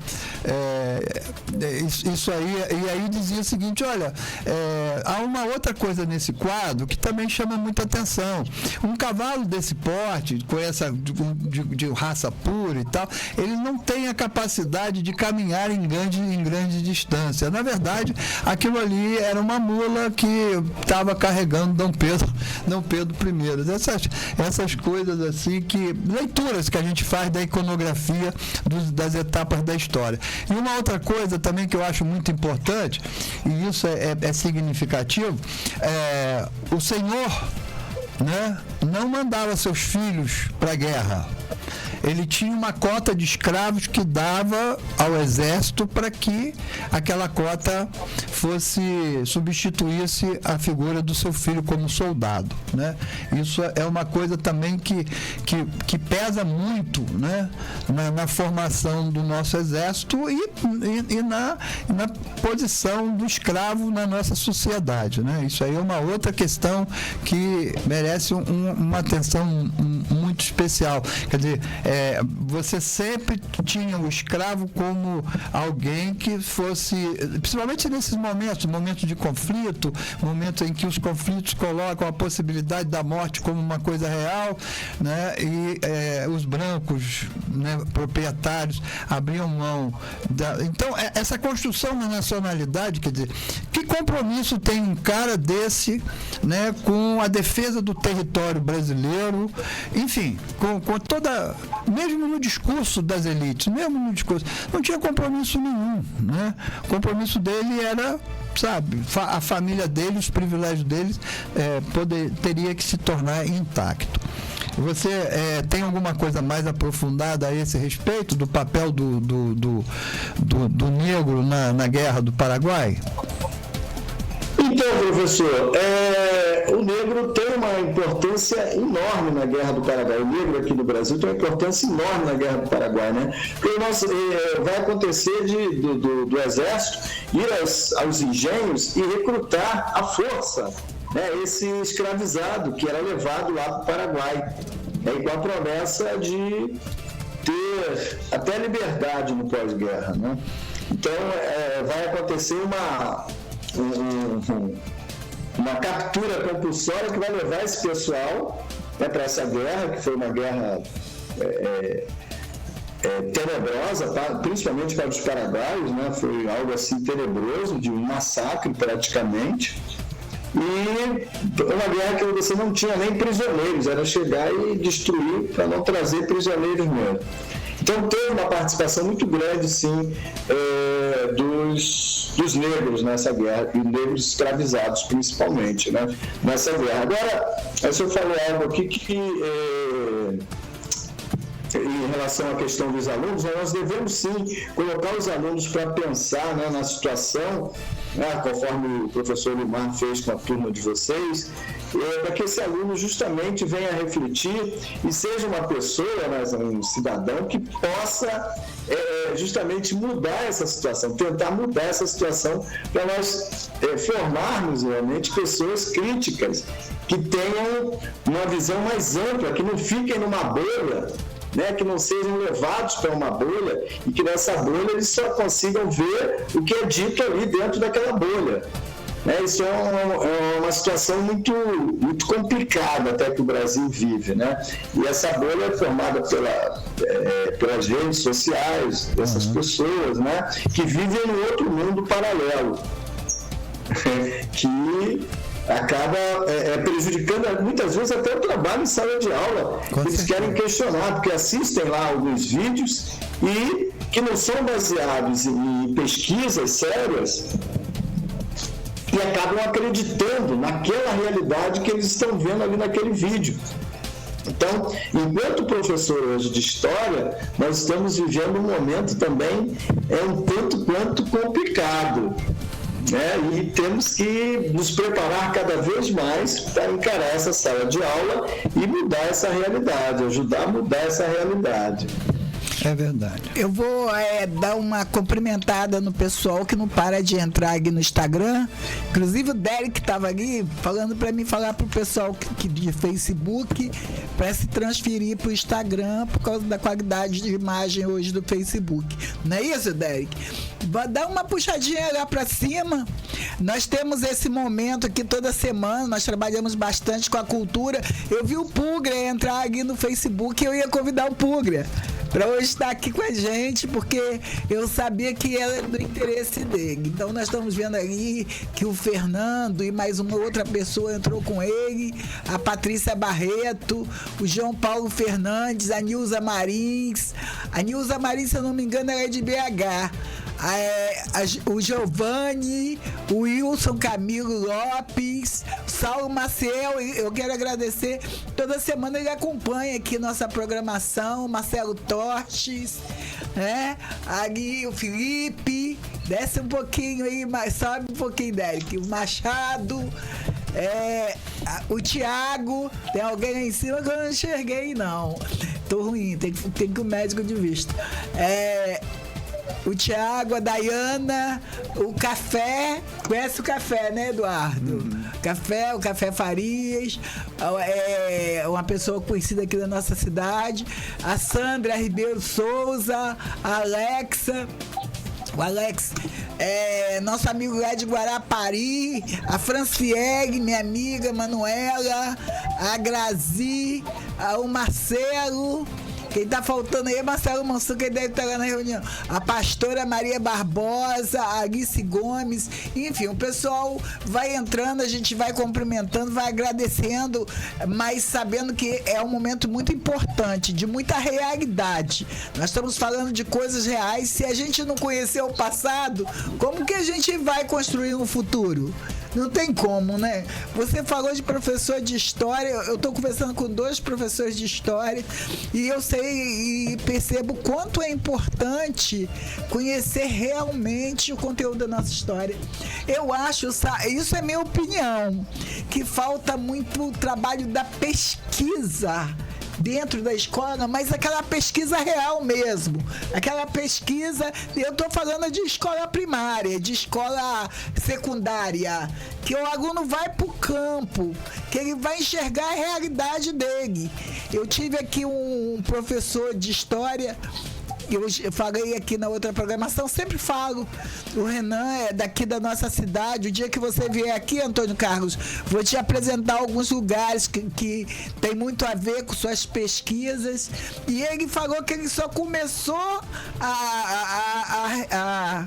C: Isso aí, e aí dizia o seguinte: olha, há uma outra coisa nesse quadro que também chama muita atenção. Um cavalo desse porte, com essa de raça pura e tal, ele não tem a capacidade de caminhar em grande distância. Na verdade, aquilo ali era uma mula que estava carregando Dom Pedro I. Essas coisas assim, leituras que a gente faz da iconografia das etapas da história. E uma outra coisa também que eu acho muito importante, e isso é significativo, o Senhor, né, não mandava seus filhos para a guerra. Ele tinha uma cota de escravos que dava ao exército para que aquela cota substituísse a figura do seu filho como soldado, né? Isso é uma coisa também que pesa muito, né, na formação do nosso exército e na posição do escravo na nossa sociedade, né? Isso aí é uma outra questão que merece uma atenção muito especial. Quer dizer, você sempre tinha o escravo como alguém que fosse, principalmente nesses momentos de conflito, momentos em que os conflitos colocam a possibilidade da morte como uma coisa real, né? E os brancos, né, proprietários abriam mão então essa construção da nacionalidade, quer dizer, que compromisso tem um cara desse, né, com a defesa do território brasileiro, enfim, com toda, mesmo no discurso das elites, não tinha compromisso nenhum, né? O compromisso dele era, sabe, a família dele, os privilégios deles teria que se tornar intacto. Você tem alguma coisa mais aprofundada a esse respeito do papel do negro na Guerra do Paraguai?
D: Então, professor, o negro tem uma importância enorme na Guerra do Paraguai. O negro aqui no Brasil tem uma importância enorme na Guerra do Paraguai, né? Porque vai acontecer do Exército ir aos engenhos e recrutar à força, né, esse escravizado que era levado lá para o Paraguai, com a promessa de ter até liberdade no pós-guerra, né? Então, vai acontecer uma captura compulsória que vai levar esse pessoal, né, para essa guerra, que foi uma guerra tenebrosa, principalmente para os paraguaios, né? Foi algo assim tenebroso, de um massacre praticamente, e uma guerra que você não tinha nem prisioneiros, era chegar e destruir para não trazer prisioneiros mesmo. Então teve uma participação muito grande, sim, dos negros nessa guerra, e negros escravizados principalmente, né, nessa guerra. Agora, o senhor falou algo aqui que em relação à questão dos alunos, nós devemos sim colocar os alunos para pensar, né, na situação, né, conforme o professor Limar fez com a turma de vocês, para que esse aluno justamente venha a refletir e seja uma pessoa, né, um cidadão que possa justamente mudar essa situação, tentar mudar essa situação, para nós formarmos realmente pessoas críticas, que tenham uma visão mais ampla, que não fiquem numa bolha, né, que não sejam levados para uma bolha e que nessa bolha eles só consigam ver o que é dito ali dentro daquela bolha. Né? Isso é uma situação muito, muito complicada até que o Brasil vive, né? E essa bolha é formada pelas redes sociais, dessas pessoas, né, que vivem em outro mundo paralelo, que acaba prejudicando muitas vezes até o trabalho em sala de aula. Eles querem questionar, porque assistem lá alguns vídeos e que não são baseados em pesquisas sérias e acabam acreditando naquela realidade que eles estão vendo ali naquele vídeo. Então, enquanto professor hoje de História, nós estamos vivendo um momento também um tanto quanto complicado. E temos que nos preparar cada vez mais para encarar essa sala de aula e mudar essa realidade, ajudar a mudar essa realidade.
C: É verdade.
B: Eu vou dar uma cumprimentada no pessoal que não para de entrar aqui no Instagram. Inclusive o Derek estava aqui falando para mim falar pro pessoal que de Facebook para se transferir pro Instagram por causa da qualidade de imagem hoje do Facebook. Não é isso, Derek? Vai dar uma puxadinha lá para cima. Nós temos esse momento aqui toda semana, nós trabalhamos bastante com a cultura. Eu vi o Pugra entrar aqui no Facebook e eu ia convidar o Pugra para hoje estar aqui com a gente, porque eu sabia que era do interesse dele. Então nós estamos vendo aí que o Fernando e mais uma outra pessoa entrou com ele, a Patrícia Barreto, o João Paulo Fernandes, a Nilza Marins. A Nilza Marins, se eu não me engano, ela é de BH. O Giovanni, o Wilson Camilo Lopes, Saulo Maciel, eu quero agradecer. Toda semana ele acompanha aqui nossa programação, Marcelo Torches, né? Ali o Felipe, desce um pouquinho aí, sobe um pouquinho, Derek. O Machado, o Thiago, tem alguém aí em cima que eu não enxerguei, não. Tô ruim, tem que o médico de vista. O Thiago, a Dayana, o Café, conhece o Café, né, Eduardo? O Café Farias, uma pessoa conhecida aqui da nossa cidade, a Sandra Ribeiro Souza, a Alexa, o Alex, nosso amigo lá de Guarapari, a Franciele, minha amiga Manuela, a Grazi, o Marcelo. Quem tá faltando aí é Marcelo Mansur, que deve estar lá na reunião. A pastora Maria Barbosa, a Alice Gomes, enfim, o pessoal vai entrando, a gente vai cumprimentando, vai agradecendo, mas sabendo que é um momento muito importante, de muita realidade. Nós estamos falando de coisas reais. Se a gente não conhecer o passado, como que a gente vai construir um futuro? Não tem como, né? Você falou de professor de história, eu estou conversando com 2 professores de história e eu sei e percebo o quanto é importante conhecer realmente o conteúdo da nossa história. Eu acho, isso é minha opinião, que falta muito trabalho da pesquisa dentro da escola, mas aquela pesquisa real mesmo. Aquela pesquisa, eu estou falando de escola primária, de escola secundária, que o aluno vai para o campo, que ele vai enxergar a realidade dele. Eu tive aqui um professor de história, eu falei aqui na outra programação, sempre falo, o Renan é daqui da nossa cidade. O dia que você vier aqui, Antônio Carlos, vou te apresentar alguns lugares que tem muito a ver com suas pesquisas. E ele falou que ele só começou a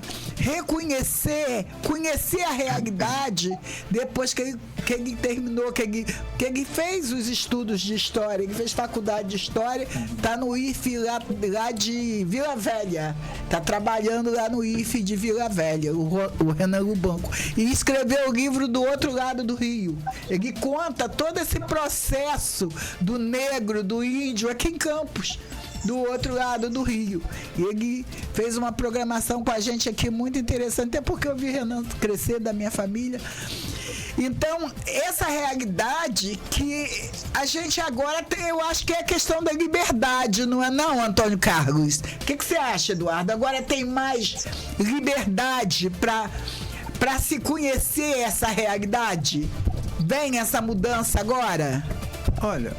B: conhecer a realidade depois que ele terminou, que ele fez os estudos de história, ele fez faculdade de história, tá no IFE lá de Vila Velha, tá trabalhando lá no IFE de Vila Velha, o Renan Lubanco, e escreveu o livro Do Outro Lado do Rio. Ele conta todo esse processo do negro, do índio aqui em Campos, do outro lado do Rio. E ele fez uma programação com a gente aqui muito interessante, até porque eu vi Renan crescer, da minha família. Então, essa realidade que a gente agora tem, eu acho que é a questão da liberdade, não é não, Antônio Carlos? O que você acha, Eduardo? Agora tem mais liberdade para se conhecer essa realidade? Vem essa mudança agora?
C: Olha,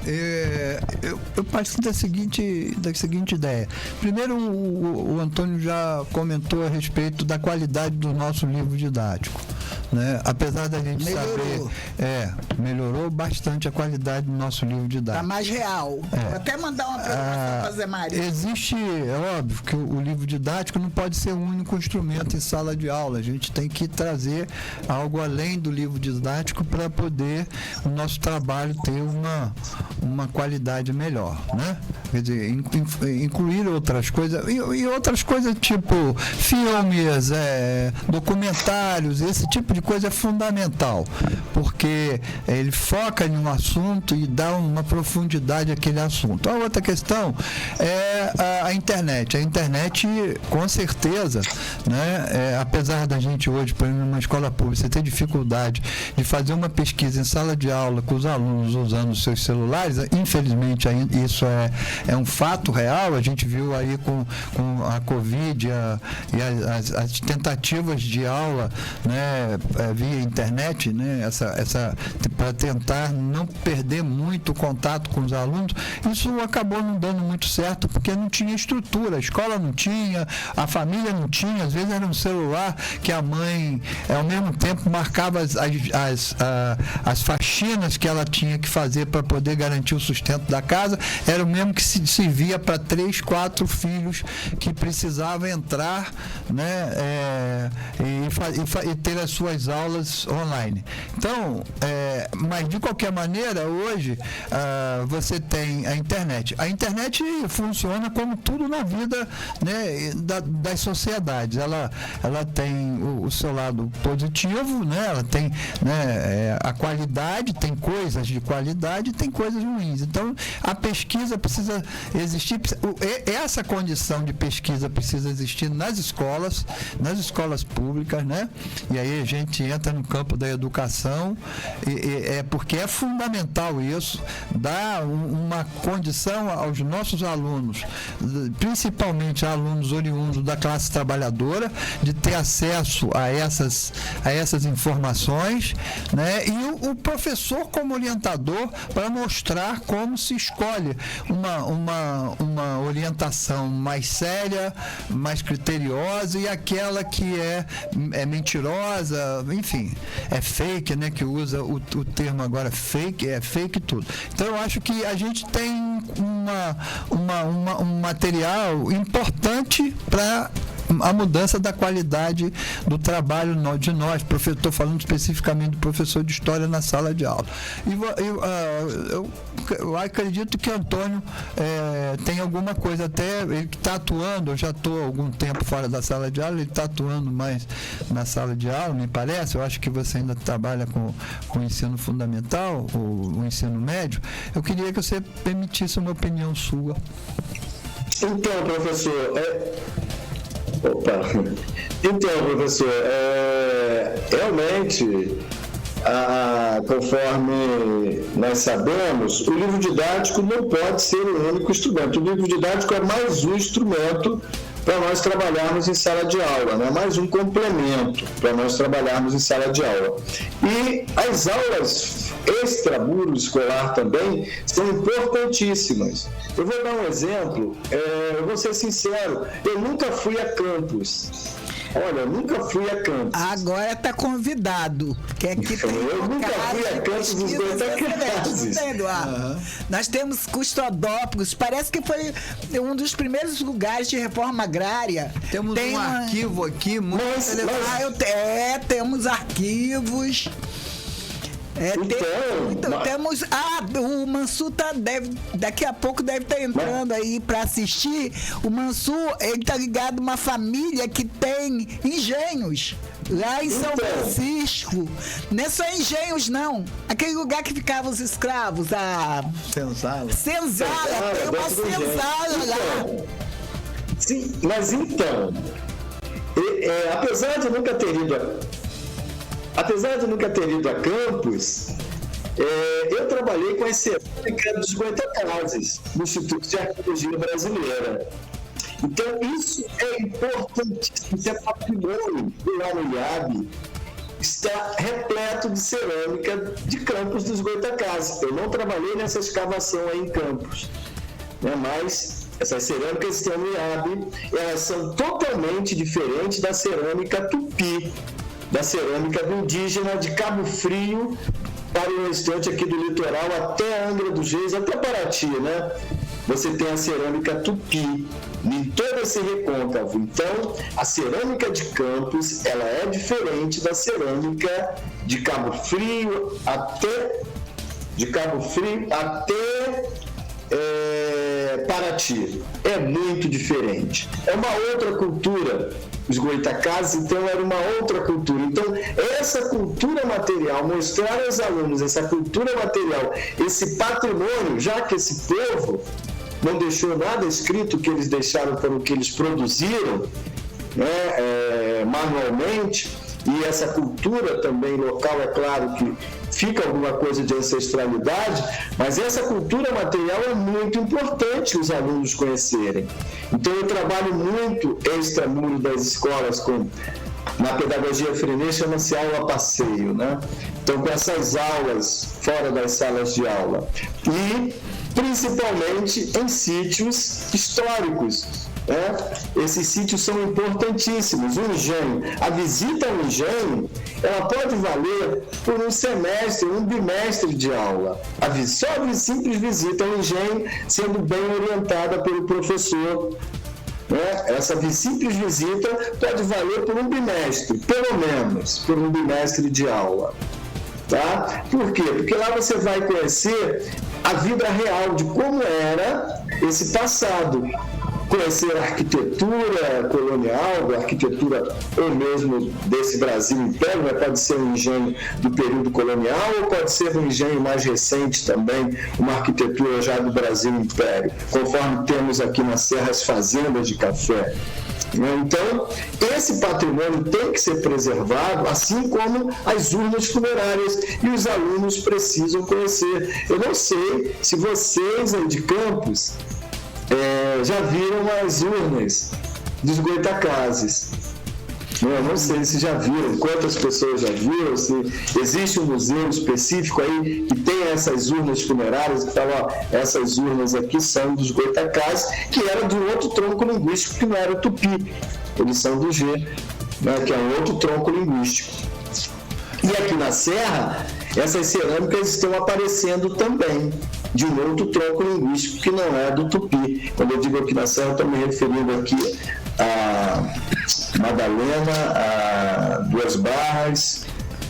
C: eu parto da seguinte ideia. Primeiro, o Antônio já comentou a respeito da qualidade do nosso livro didático, né? Apesar da gente melhorou bastante a qualidade do nosso livro didático.
B: Está mais real. Vou até mandar uma programação para Zé Mário.
C: Existe, é óbvio, que o livro didático não pode ser o único instrumento em sala de aula. A gente tem que trazer algo além do livro didático para poder o nosso trabalho ter uma qualidade melhor, né? Quer dizer, incluir outras coisas, e outras coisas tipo filmes, documentários, esse tipo de coisa é fundamental, porque ele foca em um assunto e dá uma profundidade àquele assunto. A outra questão é a internet. A internet, com certeza, né, apesar da gente hoje, por exemplo, numa escola pública, você ter dificuldade de fazer uma pesquisa em sala de aula com os alunos usando os seus celulares, infelizmente isso é um fato real. A gente viu aí com a Covid e as tentativas de aula, né, via internet, né, para tentar não perder muito o contato com os alunos. Isso acabou não dando muito certo porque não tinha estrutura, a escola não tinha, a família não tinha, às vezes era um celular que a mãe ao mesmo tempo marcava as faxinas que ela tinha que fazer para poder garantir o sustento da casa, era o mesmo que se servia para 3, 4 filhos que precisavam entrar, né, e ter as suas aulas online. Então, mas de qualquer maneira, hoje você tem a internet. A internet funciona como tudo na vida, né, das sociedades. Ela tem o seu lado positivo, né, ela tem, né, a qualidade, tem coisas de qualidade, tem coisas ruins. Então, a pesquisa precisa existir, essa condição de pesquisa precisa existir nas escolas públicas, né? E aí a gente entra no campo da educação, porque é fundamental isso, dar uma condição aos nossos alunos, principalmente alunos oriundos da classe trabalhadora, de ter acesso a essas informações, né? E o professor como orientador para mostrar como se escolhe uma orientação mais séria, mais criteriosa, e aquela que é mentirosa, enfim, é fake, né, que usa o termo agora fake, é fake tudo. Então eu acho que a gente tem um material importante para a mudança da qualidade do trabalho de nós, estou falando especificamente do professor de história na sala de aula. Eu acredito que Antônio tem alguma coisa, até ele que está atuando, eu já estou há algum tempo fora da sala de aula, ele está atuando mais na sala de aula, me parece. Eu acho que você ainda trabalha com o ensino fundamental, o ensino médio. Eu queria que você permitisse uma opinião sua.
D: Então, professor, realmente, conforme nós sabemos, o livro didático não pode ser o único instrumento. O livro didático é mais um instrumento para nós trabalharmos em sala de aula, né? Mais um complemento para nós trabalharmos em sala de aula. E as aulas extramuro escolar também são importantíssimas. Eu vou dar um exemplo, eu vou ser sincero, eu nunca fui a campus. Olha, eu nunca fui a campus.
B: Agora está convidado. Que aqui tem
D: eu nunca fui a campus dos Goitacazes.
B: Nós temos Custodópolis, parece que foi um dos primeiros lugares de reforma agrária.
C: Temos um arquivo aqui muito
B: interessante. Temos arquivos. Temos. O Mansur daqui a pouco deve estar entrando aí para assistir. O Mansur, ele tá ligado a uma família que tem engenhos lá em São Francisco. Não é só engenhos, não. Aquele lugar que ficavam os escravos,
C: Senzala.
B: Tem uma senzala lá.
D: Sim, mas então, apesar de nunca ter ido a campus, eu trabalhei com a cerâmica dos Goitacazes, no Instituto de Arqueologia Brasileira. Então, isso é importantíssimo, isso é patrimônio lá no IAB. Está repleto de cerâmica de Campos dos Goitacazes. Eu não trabalhei nessa escavação aí em Campos, né? Mas essas cerâmicas estão no IAB, elas são totalmente diferentes da cerâmica tupi, da cerâmica do indígena de Cabo Frio para o restante aqui do litoral, até Angra dos Reis, até Paraty, né? Você tem a cerâmica tupi, em todo esse recôncavo. Então, a cerâmica de Campos, ela é diferente da cerâmica de Cabo Frio até Paraty. É muito diferente. É uma outra cultura. Os Goitacazes, então, era uma outra cultura. Então, essa cultura material, mostrar aos alunos essa cultura material, esse patrimônio, já que esse povo não deixou nada escrito, que eles deixaram para o que eles produziram, né, manualmente, e essa cultura também local, é claro que fica alguma coisa de ancestralidade, mas essa cultura material é muito importante os alunos conhecerem. Então eu trabalho muito extramuro das escolas na pedagogia Freinet, chama-se aula passeio, né? Então com essas aulas fora das salas de aula e principalmente em sítios históricos. Esses sítios são importantíssimos. O engenho, a visita ao engenho, ela pode valer por um semestre, um bimestre de aula. Só a simples visita ao engenho, sendo bem orientada pelo professor. Essa simples visita pode valer por um bimestre, pelo menos, por um bimestre de aula. Tá? Por quê? Porque lá você vai conhecer a vida real de como era esse passado. Conhecer a arquitetura colonial, a arquitetura ou mesmo desse Brasil Império, né? Pode ser um engenho do período colonial ou pode ser um engenho mais recente também, uma arquitetura já do Brasil Império, conforme temos aqui na Serra as fazendas de café. Então, esse patrimônio tem que ser preservado, assim como as urnas funerárias, e os alunos precisam conhecer. Eu não sei se vocês aí de Campos já viram as urnas dos Goitacazes. Eu não sei se já viram, quantas pessoas já viram, se existe um museu específico aí que tem essas urnas funerárias, que fala, essas urnas aqui são dos Goitacazes, que era de um outro tronco linguístico que não era o tupi, eles são do G, né, que é um outro tronco linguístico. E aqui na Serra, essas cerâmicas estão aparecendo também, de um outro tronco linguístico que não é do tupi. Quando eu digo aqui na Serra, estou me referindo aqui a Madalena, a Duas Barras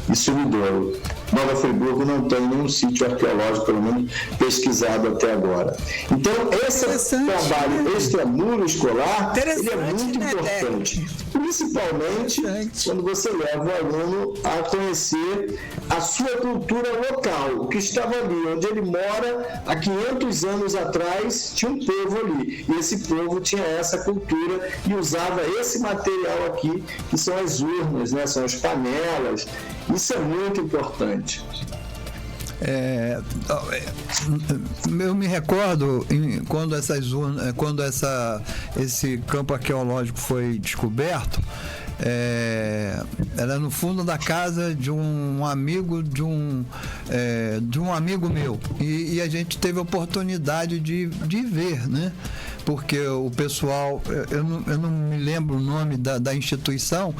D: e Sumidouro. Nova Friburgo não tem nenhum sítio arqueológico, pelo menos pesquisado até agora. Então, esse trabalho extramuro escolar, ele é muito importante. Principalmente quando você leva o aluno a conhecer a sua cultura local, o que estava ali, onde ele mora há 500 anos atrás, tinha um povo ali. E esse povo tinha essa cultura e usava esse material aqui, que são as urnas, né? São as panelas. Isso é muito importante.
C: Eu me recordo quando esse campo arqueológico foi descoberto, era no fundo da casa de um amigo de um amigo meu, e a gente teve a oportunidade de ver, né? Porque o pessoal, eu não me lembro o nome da instituição,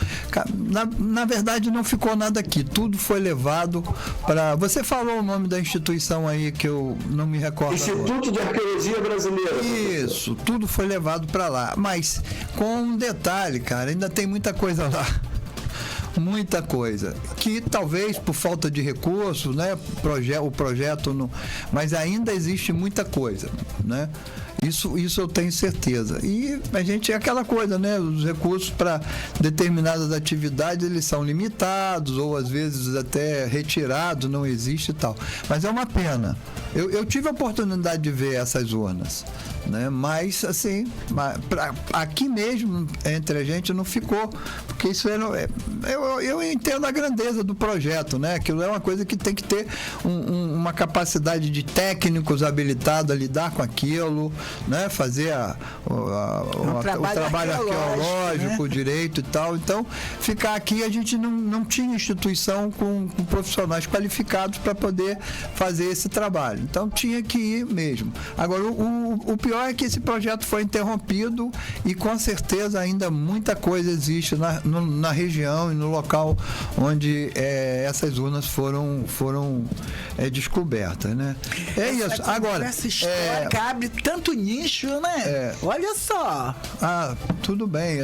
C: na verdade não ficou nada aqui, tudo foi levado para... Você falou o nome da instituição aí que eu não me recordo
D: Instituto
C: agora.
D: de Arqueologia Brasileira.
C: Isso, tudo foi levado para lá, mas com um detalhe, cara, ainda tem muita coisa lá. Muita coisa, que talvez por falta de recursos, né, o projeto não, mas ainda existe muita coisa, né? Isso eu tenho certeza. E a gente é aquela coisa, né? Os recursos para determinadas atividades, eles são limitados ou às vezes até retirados, não existe e tal. Mas é uma pena. Eu tive a oportunidade de ver essas urnas, né? Mas assim, aqui mesmo entre a gente não ficou, porque isso eu entendo a grandeza do projeto, né? Aquilo é uma coisa que tem que ter uma capacidade de técnicos habilitados a lidar com aquilo, né? Fazer o trabalho arqueológico, né? Direito e tal. Então, ficar aqui, a gente não tinha instituição com profissionais qualificados para poder fazer esse trabalho. Então, tinha que ir mesmo. Agora, o pior é que esse projeto foi interrompido e, com certeza, ainda muita coisa existe na região e no local onde essas urnas foram descobertas, né? É isso. Agora,
B: essa história abre tanto nicho, né? Olha só.
C: Tudo bem.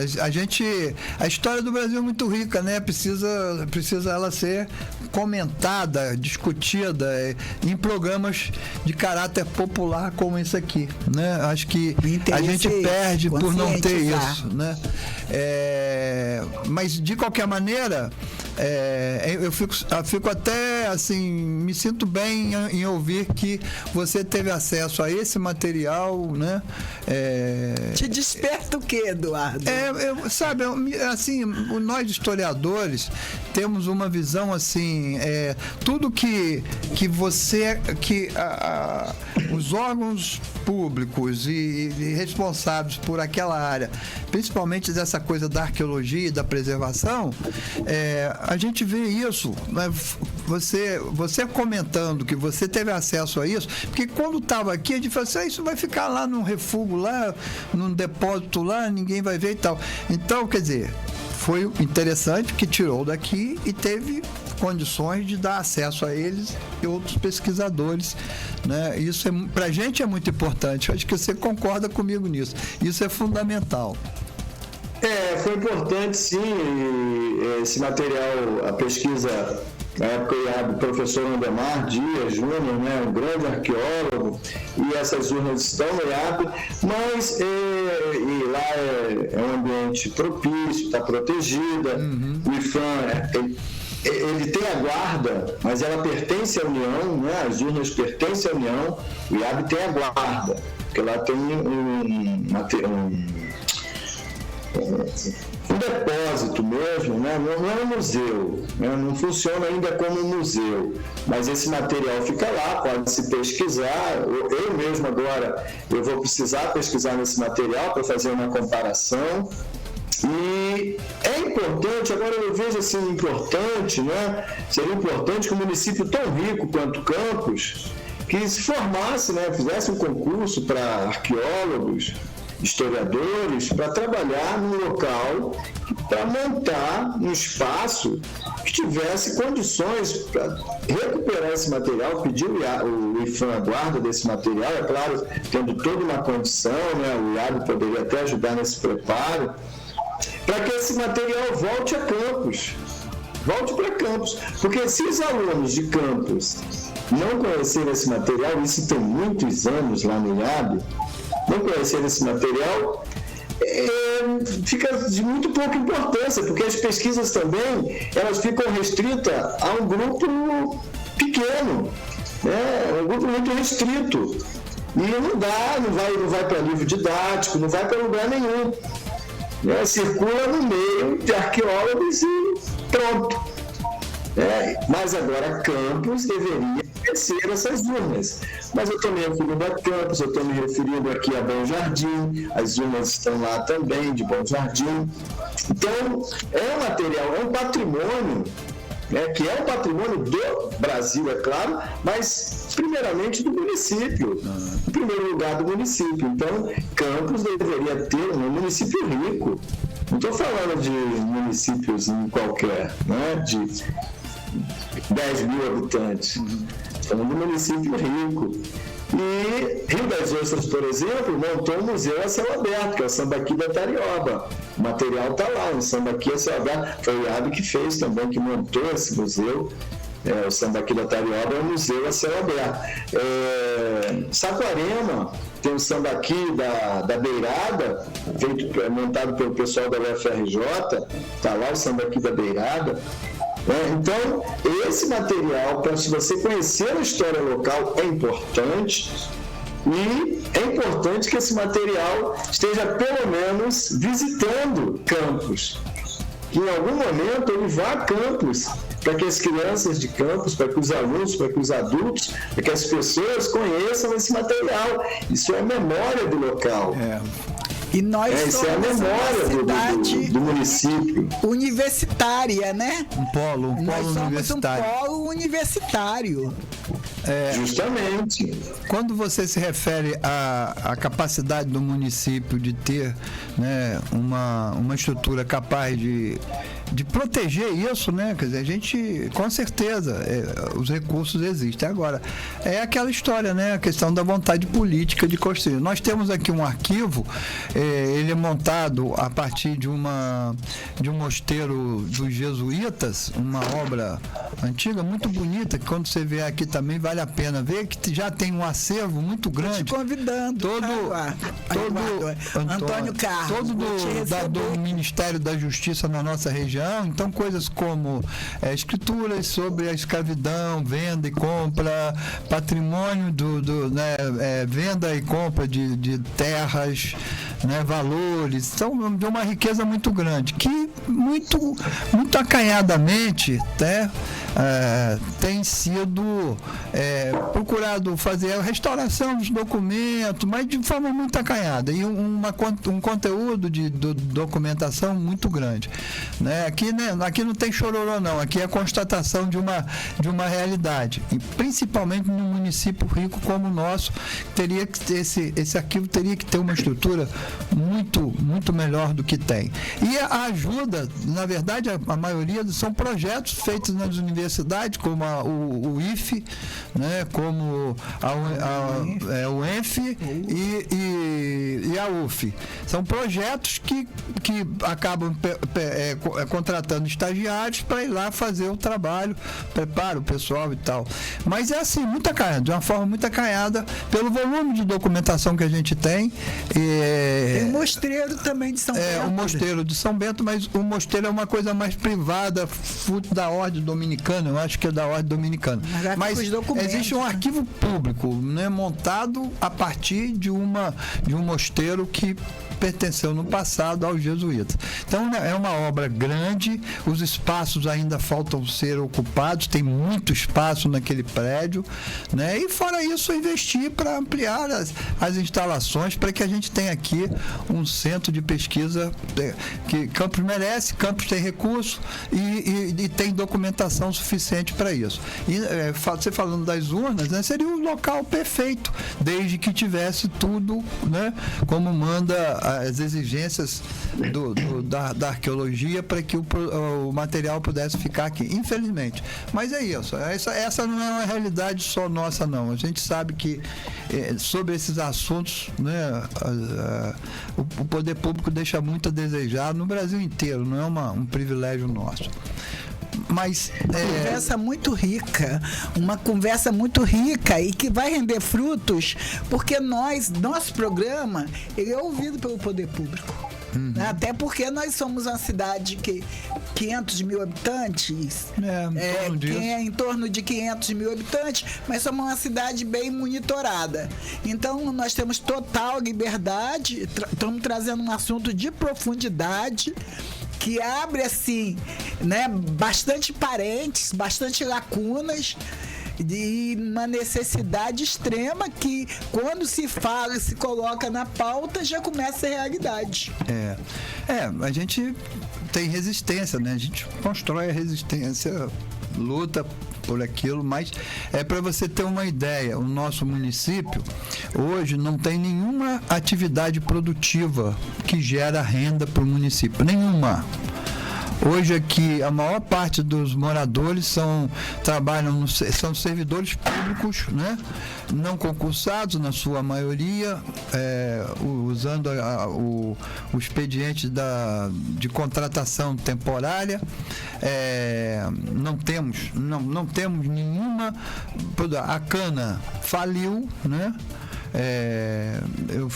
C: A história do Brasil é muito rica, né? Precisa ela ser comentada, discutida em programas de caráter popular como esse aqui, né? Acho que a gente perde por não ter isso, né? Mas de qualquer maneira, eu fico até assim, me sinto bem em ouvir que você teve acesso a esse material, né?
B: Te desperta o quê, Eduardo?
C: Assim, nós historiadores temos uma visão assim, tudo que os órgãos públicos e responsáveis por aquela área, principalmente dessa coisa da arqueologia e da preservação, a gente vê isso, né? Você comentando que você teve acesso a isso, porque quando estava aqui, a gente falou assim, isso vai ficar lá num refúgio lá, num depósito lá, ninguém vai ver e tal. Então, quer dizer, foi interessante que tirou daqui e teve condições de dar acesso a eles e outros pesquisadores, né? Isso pra gente é muito importante. Eu acho que você concorda comigo nisso. Isso é fundamental.
D: Foi importante, sim, esse material, a pesquisa, na época do professor Andemar Dias Júnior, né, um grande arqueólogo, e essas urnas estão no IAP, mas e lá é um ambiente propício, está protegida, o IFAM, ele tem a guarda, mas ela pertence à União, né? As urnas pertencem à União, o IAB tem a guarda, porque lá tem um depósito mesmo, né? Não é um museu, né? Não funciona ainda como um museu, mas esse material fica lá, pode se pesquisar. Eu mesmo agora eu vou precisar pesquisar nesse material para fazer uma comparação. E é importante, agora eu vejo assim, importante, né? Seria importante que um município tão rico quanto Campos, que se formasse, né? Fizesse um concurso para arqueólogos, historiadores, para trabalhar num local para montar um espaço que tivesse condições para recuperar esse material, pedir o IFAM a guarda desse material, é claro, tendo toda uma condição, né, o IAB poderia até ajudar nesse preparo, para que esse material volte a Campos. Volte para Campos, porque se os alunos de Campos não conhecerem esse material, isso tem muitos anos lá no IAB, não conhecerem esse material, fica de muito pouca importância, porque as pesquisas também, elas ficam restritas a um grupo pequeno, né? Um grupo muito restrito, e não vai para livro didático, não vai para lugar nenhum, né? Circula no meio de arqueólogos e pronto. Mas agora Campos deveria conhecer essas urnas. Mas eu estou me referindo a Campos, eu estou me referindo aqui a Bom Jardim, as urnas estão lá também, de Bom Jardim. Então, é um material, é um patrimônio, né, que é um patrimônio do Brasil, é claro, mas primeiramente do município, em primeiro lugar do município. Então, Campos deveria ter um município rico. Não estou falando de municípios qualquer, né, de 10 mil habitantes. Falando de município rico. E Rio das Ostras, por exemplo, montou um museu a céu aberto, que é o Sambaqui da Tarioba. O material está lá, um Sambaqui a céu aberto. Foi o IAB que fez também, que montou esse museu. O Sambaqui da Tarioba é um museu a céu aberto. Saquarema tem o Sambaqui da Beirada, montado pelo pessoal da UFRJ. Está lá o Sambaqui da Beirada. Então, esse material, para você conhecer a história local, é importante, e é importante que esse material esteja pelo menos visitando Campos, que em algum momento ele vá a Campos, para que as crianças de Campos, para que os alunos, para que os adultos, para que as pessoas conheçam esse material. Isso é a memória do local.
B: E nós somos
D: é a memória do município.
B: Universitária, né?
C: Um polo universitário.
B: Um polo universitário.
D: Justamente.
C: Quando você se refere à capacidade do município de ter, né, uma estrutura capaz de proteger isso, né? Quer dizer, a gente, com certeza, os recursos existem. Agora, é aquela história, né? A questão da vontade política de construir. Nós temos aqui um arquivo, ele é montado a partir de um mosteiro dos jesuítas, uma obra antiga, muito bonita, que quando você vê aqui também vale a pena ver, que já tem um acervo muito grande.
B: Te convidando. Antônio Carlos.
C: Do Ministério da Justiça na nossa região. Então, coisas como escrituras sobre a escravidão, venda e compra, patrimônio venda e compra de terras, né, valores, então, de uma riqueza muito grande, que muito acanhadamente, né, tem sido procurado fazer a restauração dos documentos, mas de forma muito acanhada, e um conteúdo de documentação muito grande, né? Aqui não tem chororô, não. Aqui é a constatação de uma realidade. E principalmente num município rico como o nosso, teria que ter esse arquivo teria que ter uma estrutura muito, muito melhor do que tem. E a ajuda, na verdade, a maioria são projetos feitos nas universidades, como o IFE, né, como o ENF e a UF. São projetos que acabam contratando estagiários para ir lá fazer o trabalho, prepara o pessoal e tal. Mas é assim, muito acanhado, de uma forma muito acanhada, pelo volume de documentação que a gente tem.
B: Tem o mosteiro também de São Bento.
C: O mosteiro de São Bento, mas o mosteiro é uma coisa mais privada, fruto da ordem dominicana, eu acho que é da ordem dominicana. Mas existe um arquivo público, né, montado a partir de um mosteiro que pertenceu no passado aos jesuítas. Então é uma obra grande, os espaços ainda faltam ser ocupados, tem muito espaço naquele prédio, né? E fora isso, investir para ampliar as instalações, para que a gente tenha aqui um centro de pesquisa que Campos merece, Campos tem recurso e tem documentação suficiente para isso. E você falando das urnas, né, seria o local perfeito, desde que tivesse tudo, né, como manda as exigências da arqueologia para que o material pudesse ficar aqui, infelizmente. Mas é isso, essa não é uma realidade só nossa, não. A gente sabe que sobre esses assuntos, né, o poder público deixa muito a desejar no Brasil inteiro, não é um privilégio nosso. Mas uma conversa muito rica e que vai render frutos, porque nosso programa, ele é ouvido pelo poder público. Até porque nós somos uma cidade que 500 mil habitantes, em torno de 500 mil habitantes, mas somos uma cidade bem monitorada. Então nós temos total liberdade, estamos trazendo um assunto de profundidade que abre assim, né, bastante parênteses, bastante lacunas, de uma necessidade extrema que, quando se fala e se coloca na pauta, já começa a ser realidade. A gente tem resistência, né? A gente constrói a resistência, luta por aquilo, mas para você ter uma ideia, o nosso município hoje não tem nenhuma atividade produtiva que gera renda para o município, nenhuma. Hoje aqui a maior parte dos moradores são servidores públicos, né? Não concursados na sua maioria, usando o expediente de contratação temporária. Não temos nenhuma. A cana faliu, né? Eu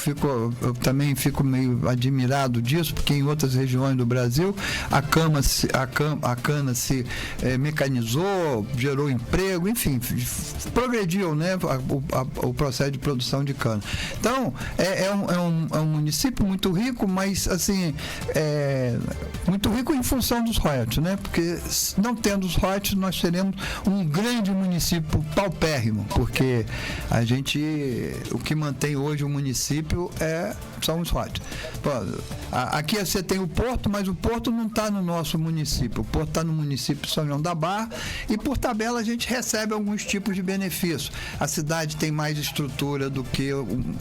C: também fico meio admirado disso, porque em outras regiões do Brasil a cana se mecanizou, gerou emprego, enfim, progrediu, né, o processo de produção de cana. Então, é um município muito rico, mas assim, muito rico em função dos royalties, né? Porque não tendo os royalties, nós seremos um grande município paupérrimo, porque o que mantém hoje o município são os royalties. Aqui você tem o porto, mas o porto não está no nosso município. O porto está no município de São João da Barra e, por tabela, a gente recebe alguns tipos de benefícios. A cidade tem mais estrutura do que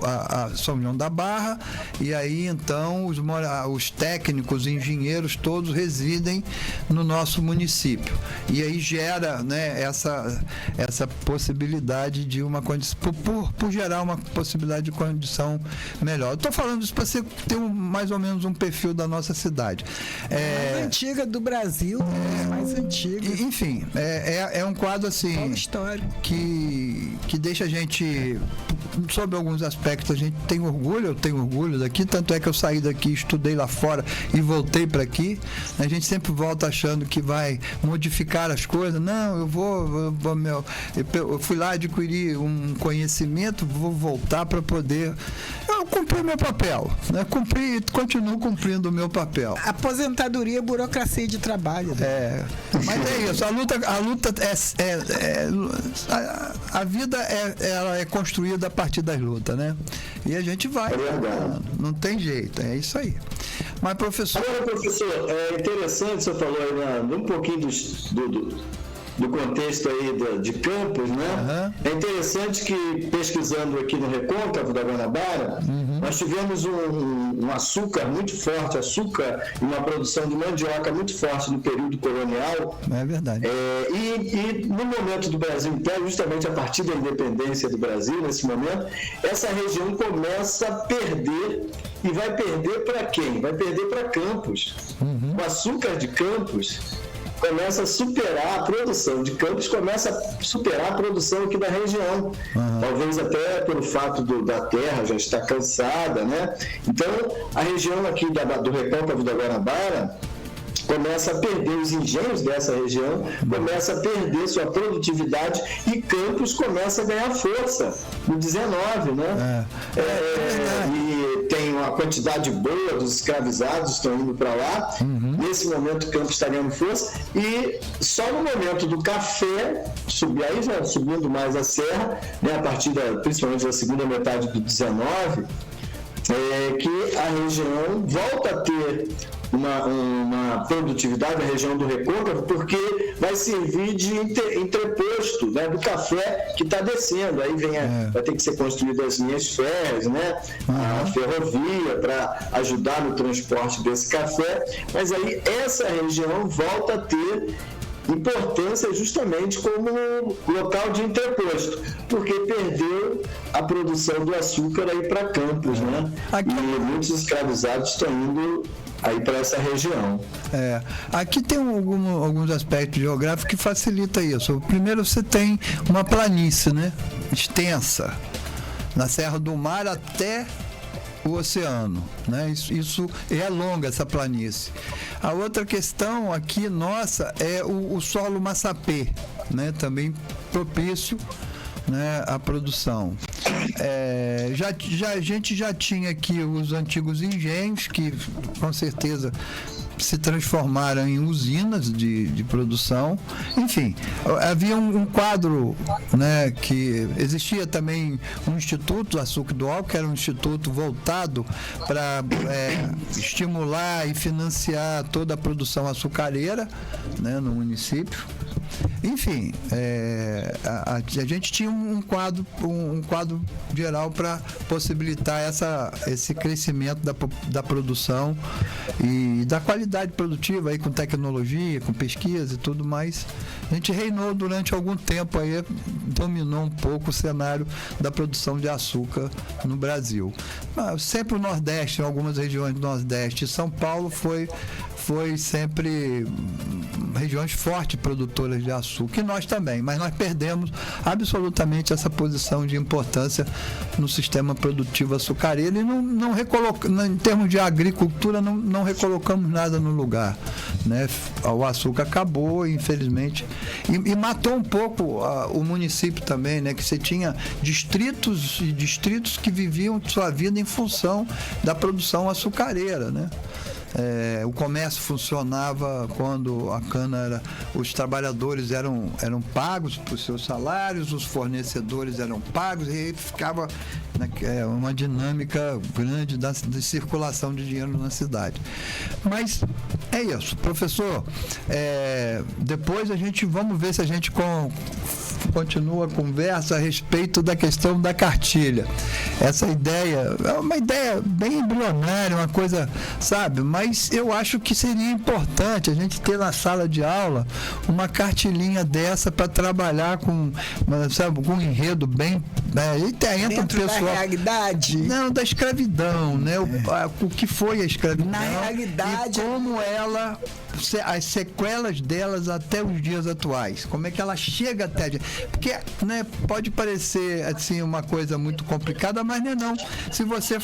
C: a São João da Barra, e aí, então, os técnicos, engenheiros, todos residem no nosso município. E aí gera, né, essa possibilidade de uma condição, por gerar uma possibilidade de condição melhor. Eu estou falando isso para você ter mais ou menos um perfil da nossa cidade.
B: Mais antiga do Brasil, mais antiga.
C: Enfim, é um quadro assim que deixa a gente, sob alguns aspectos, a gente tem orgulho, eu tenho orgulho daqui, tanto é que eu saí daqui, estudei lá fora e voltei para aqui. A gente sempre volta achando que vai modificar as coisas. Não, eu fui lá adquirir um conhecimento, vou voltar para poder cumprir o meu papel, né? Continuo cumprindo o meu papel.
B: Aposentadoria, burocracia de trabalho.
C: Né? Mas é isso, a luta a vida ela é construída a partir das lutas, né? E a gente vai, não tem jeito, é isso aí. Mas, professor...
D: Agora, professor, é interessante, o senhor falou aí um pouquinho do contexto aí de Campos, né? É interessante que, pesquisando aqui no Recôncavo da Guanabara, nós tivemos um açúcar muito forte, e uma produção de mandioca muito forte no período colonial.
C: É verdade.
D: E no momento do Brasil inteiro, justamente a partir da independência do Brasil, nesse momento, essa região começa a perder, e vai perder para quem? Vai perder para Campos. O açúcar de Campos começa a superar a produção de Campos, começa a superar a produção aqui da região. Talvez até pelo fato da terra já estar cansada, né? Então, a região aqui do Recôncavo da Guanabara começa a perder, os engenhos dessa região começa a perder sua produtividade, e Campos começa a ganhar força no 19, né? E tem uma quantidade boa dos escravizados estão indo para lá. Nesse momento Campos está ganhando força, e só no momento do café aí já subindo mais a serra, né, a partir principalmente da segunda metade do 19, que a região volta a ter uma produtividade, a região do Recôncavo, porque vai servir de entreposto, né, do café que está descendo. Aí vai ter que ser construídas as linhas férreas, né, a ferrovia para ajudar no transporte desse café. Mas aí essa região volta a ter importância justamente como local de entreposto, porque perdeu a produção do açúcar aí para Campos, né? E muitos escravizados estão indo aí para essa região.
C: Aqui tem alguns aspectos geográficos que facilita isso. Primeiro, você tem uma planície, né, extensa, na Serra do Mar até o oceano, né? Isso é longa, essa planície. A outra questão aqui nossa é o solo massapê, né? Também propício, né, à produção. A gente já tinha aqui os antigos engenhos, que com certeza se transformaram em usinas de produção. Enfim, havia um quadro, né, que existia também um Instituto do Açúcar do Álcool, que era um instituto voltado para estimular e financiar toda a produção açucareira, né, no município. Enfim, a gente tinha um quadro geral para possibilitar esse crescimento da produção e da qualidade produtiva aí, com tecnologia, com pesquisa e tudo mais. A gente reinou durante algum tempo aí, dominou um pouco o cenário da produção de açúcar no Brasil. Sempre o Nordeste, em algumas regiões do Nordeste, São Paulo foi sempre regiões fortes produtoras de açúcar, e nós também, mas nós perdemos absolutamente essa posição de importância no sistema produtivo açucareiro e não recolocamos, em termos de agricultura, não recolocamos nada no lugar, né? O açúcar acabou, infelizmente, e matou um pouco o município também, né? Que você tinha distritos e distritos que viviam sua vida em função da produção açucareira, né? O comércio funcionava quando a cana os trabalhadores eram pagos por seus salários, os fornecedores eram pagos, e aí ficava uma dinâmica grande de circulação de dinheiro na cidade. Mas é isso, professor. Depois vamos ver se a gente continua a conversa a respeito da questão da cartilha. Essa ideia é uma ideia bem embrionária, uma coisa, sabe? Mas eu acho que seria importante a gente ter na sala de aula uma cartilhinha dessa para trabalhar com um enredo bem... entra um pessoal...
B: Da realidade?
C: Não, da escravidão, né? O que foi a escravidão?
B: Na realidade...
C: E como as sequelas delas até os dias atuais. Como é que ela chega até... Porque, né, pode parecer assim uma coisa muito complicada, mas não. Se você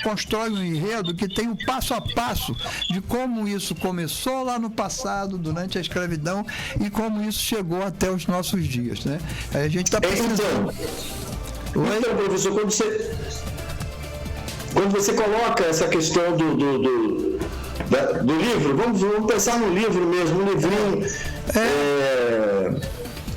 C: constrói um enredo que tem o passo a passo de como isso começou lá no passado, durante a escravidão, e como isso chegou até os nossos dias, né? A gente está precisando...
D: Então, professor, quando você coloca essa questão do livro, vamos pensar no livro mesmo, um livrinho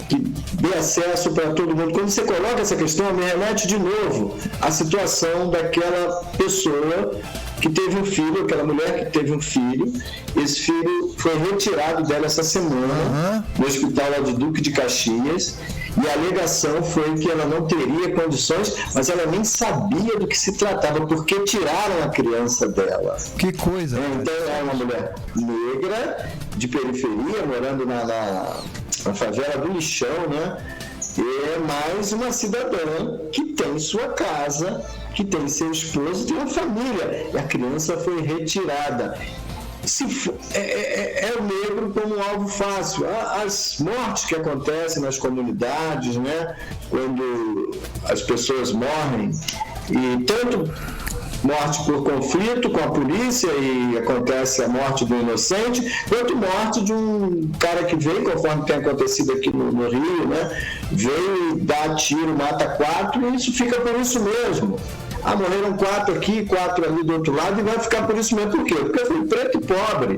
D: que dê acesso para todo mundo. Quando você coloca essa questão, me remete de novo à situação daquela pessoa que teve um filho, aquela mulher que teve um filho. Esse filho foi retirado dela essa semana no hospital lá de Duque de Caxias, e a alegação foi que ela não teria condições, mas ela nem sabia do que se tratava, porque tiraram a criança dela.
C: Que coisa!
D: Então é uma mulher negra, de periferia, morando na favela do Lixão, né? E é mais uma cidadã que tem sua casa, que tem seu esposo, tem uma família, e a criança foi retirada. É o negro como um alvo fácil. As mortes que acontecem nas comunidades, né, quando as pessoas morrem, e tanto morte por conflito com a polícia e acontece a morte do inocente, quanto morte de um cara que veio, conforme tem acontecido aqui no Rio, né, veio e dá tiro, mata 4, e isso fica por isso mesmo. Morreram 4 aqui, 4 ali do outro lado, e vai ficar por isso mesmo. Por quê? Porque foi preto e pobre.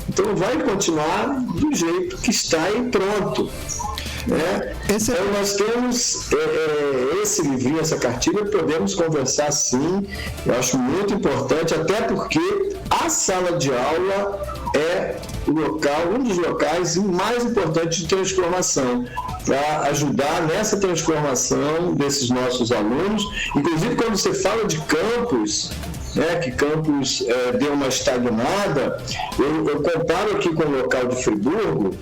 D: Então vai continuar do jeito que está e pronto. Então nós temos esse livrinho, essa cartilha, podemos conversar sim, eu acho muito importante, até porque a sala de aula é o local, um dos locais mais importantes de transformação, para ajudar nessa transformação desses nossos alunos. Inclusive, quando você fala de campus, que Campos deu uma estagnada, eu comparo aqui com o local de Friburgo,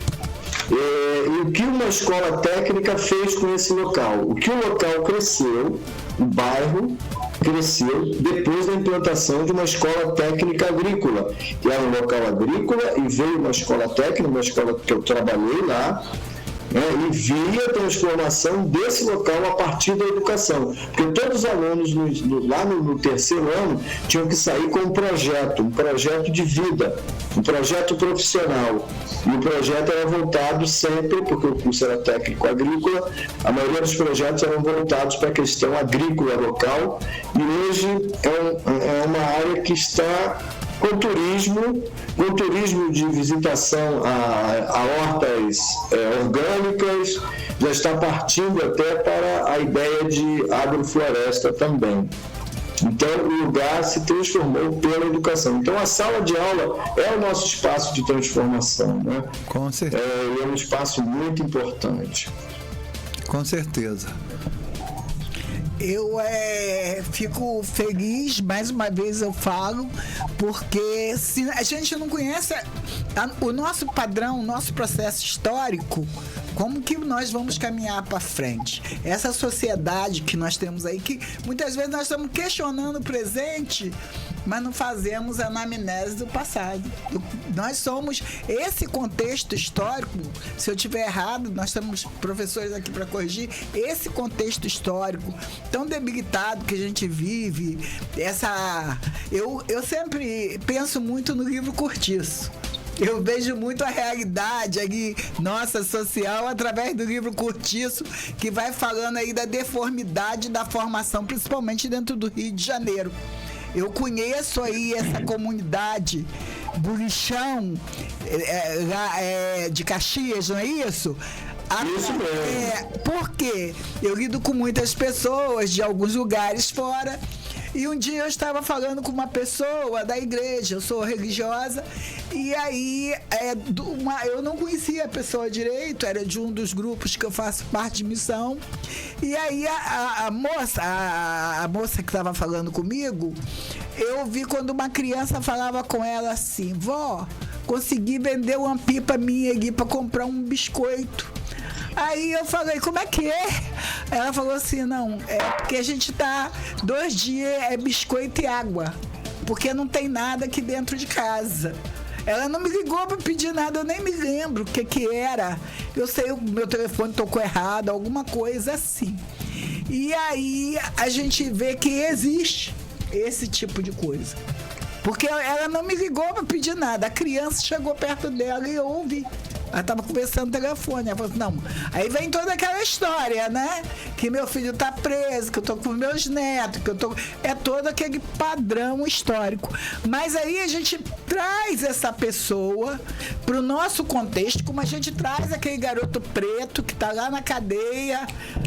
D: e o que uma escola técnica fez com esse local. O que o local cresceu, o bairro cresceu depois da implantação de uma escola técnica agrícola, que era um local agrícola, e veio uma escola técnica, uma escola que eu trabalhei lá, e via a transformação desse local a partir da educação. Porque todos os alunos lá no terceiro ano tinham que sair com um projeto de vida, um projeto profissional. E o projeto era voltado sempre, porque o curso era técnico agrícola, a maioria dos projetos eram voltados para a questão agrícola local, e hoje é uma área que está com turismo de visitação a hortas orgânicas, já está partindo até para a ideia de agrofloresta também. Então, o lugar se transformou pela educação. Então, a sala de aula é o nosso espaço de transformação, né?
C: Com certeza.
D: É um espaço muito importante.
C: Com certeza.
B: Eu fico feliz, mais uma vez eu falo, porque se a gente não conhece o nosso padrão, o nosso processo histórico, como que nós vamos caminhar para frente? Essa sociedade que nós temos aí, que muitas vezes nós estamos questionando o presente, mas não fazemos a anamnese do passado. Nós somos esse contexto histórico, se eu estiver errado, nós temos professores aqui para corrigir, esse contexto histórico tão debilitado que a gente vive, eu sempre penso muito no livro Cortiço. Eu vejo muito a realidade ali, nossa, social, através do livro Cortiço, que vai falando aí da deformidade da formação, principalmente dentro do Rio de Janeiro. Eu conheço aí essa comunidade do Lixão, de Caxias, não é isso?
D: Isso mesmo.
B: Porque eu lido com muitas pessoas de alguns lugares fora. E um dia eu estava falando com uma pessoa da igreja, eu sou religiosa, e aí eu não conhecia a pessoa direito, era de um dos grupos que eu faço parte de missão. E aí a moça que estava falando comigo, eu vi quando uma criança falava com ela assim: vó, consegui vender uma pipa minha aqui para comprar um biscoito. Aí eu falei, como é que é? Ela falou assim, não, porque a gente tá 2 dias, biscoito e água, porque não tem nada aqui dentro de casa. Ela não me ligou para pedir nada, eu nem me lembro o que era. Eu sei, o meu telefone tocou errado, alguma coisa assim. E aí a gente vê que existe esse tipo de coisa. Porque ela não me ligou para pedir nada, a criança chegou perto dela e eu ouvi. Ela estava conversando no telefone. Ela falou assim, não. Aí vem toda aquela história, né? Que meu filho tá preso, que eu tô com meus netos, que eu tô. É todo aquele padrão histórico. Mas aí a gente traz essa pessoa pro nosso contexto, como a gente traz aquele garoto preto que tá lá na cadeia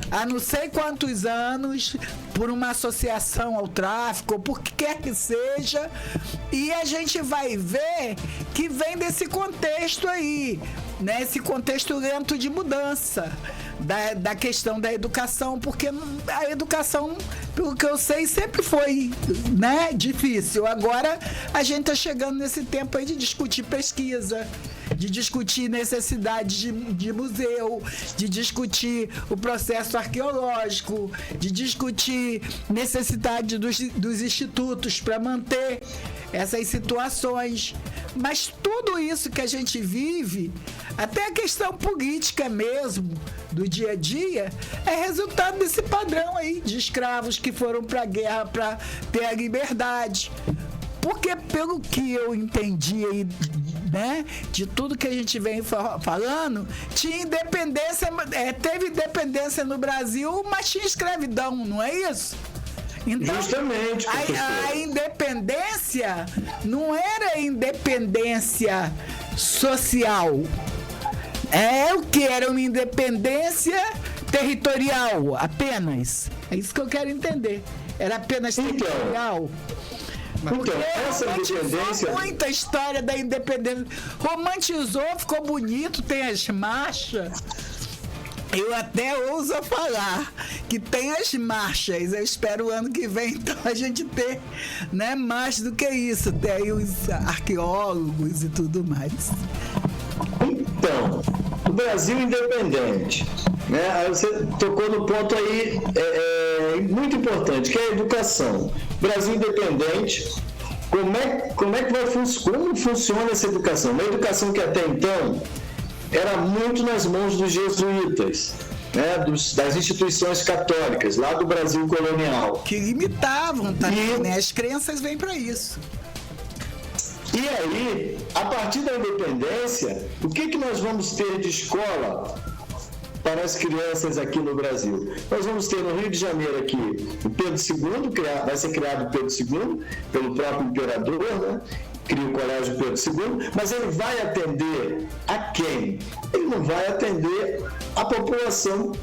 B: há não sei quantos anos, por uma associação ao tráfico, ou por que quer que seja. E a gente vai ver que vem desse contexto aí. Nesse contexto lento de mudança da questão da educação, porque a educação, pelo que eu sei, sempre foi, né, difícil. Agora a gente está chegando nesse tempo aí de discutir pesquisa, de discutir necessidade de museu, de discutir o processo arqueológico, de discutir necessidade dos institutos para manter essas situações. Mas tudo isso que a gente vive, até a questão política mesmo, do dia a dia, é resultado desse padrão aí de escravos que foram para a guerra para ter a liberdade. Porque, pelo que eu entendi aí, né, de tudo que a gente vem falando, tinha independência, teve independência no Brasil, mas tinha escravidão, não é isso? Então,
D: justamente,
B: a independência não era independência social, É o que era uma independência territorial, apenas. É isso que eu quero entender. Era apenas territorial. Porque
D: essa independência...
B: muita história da independência. Romantizou, ficou bonito, tem as marchas. Eu até ouso falar que tem as marchas. Eu espero o ano que vem, então, a gente ter, né, mais do que isso. Ter aí os arqueólogos e tudo mais.
D: Então, o Brasil independente, né? Aí você tocou no ponto aí muito importante, que é a educação. Brasil independente, como funciona essa educação? Uma educação que até então era muito nas mãos dos jesuítas, né? Das instituições católicas, lá do Brasil colonial.
B: Que limitavam, tá? Né? As crenças vêm para isso.
D: E aí, a partir da independência, o que nós vamos ter de escola para as crianças aqui no Brasil? Nós vamos ter no Rio de Janeiro aqui o Pedro II, vai ser criado o Pedro II, pelo próprio imperador, né? Cria o Colégio Pedro II, mas ele vai atender a quem? Ele não vai atender a população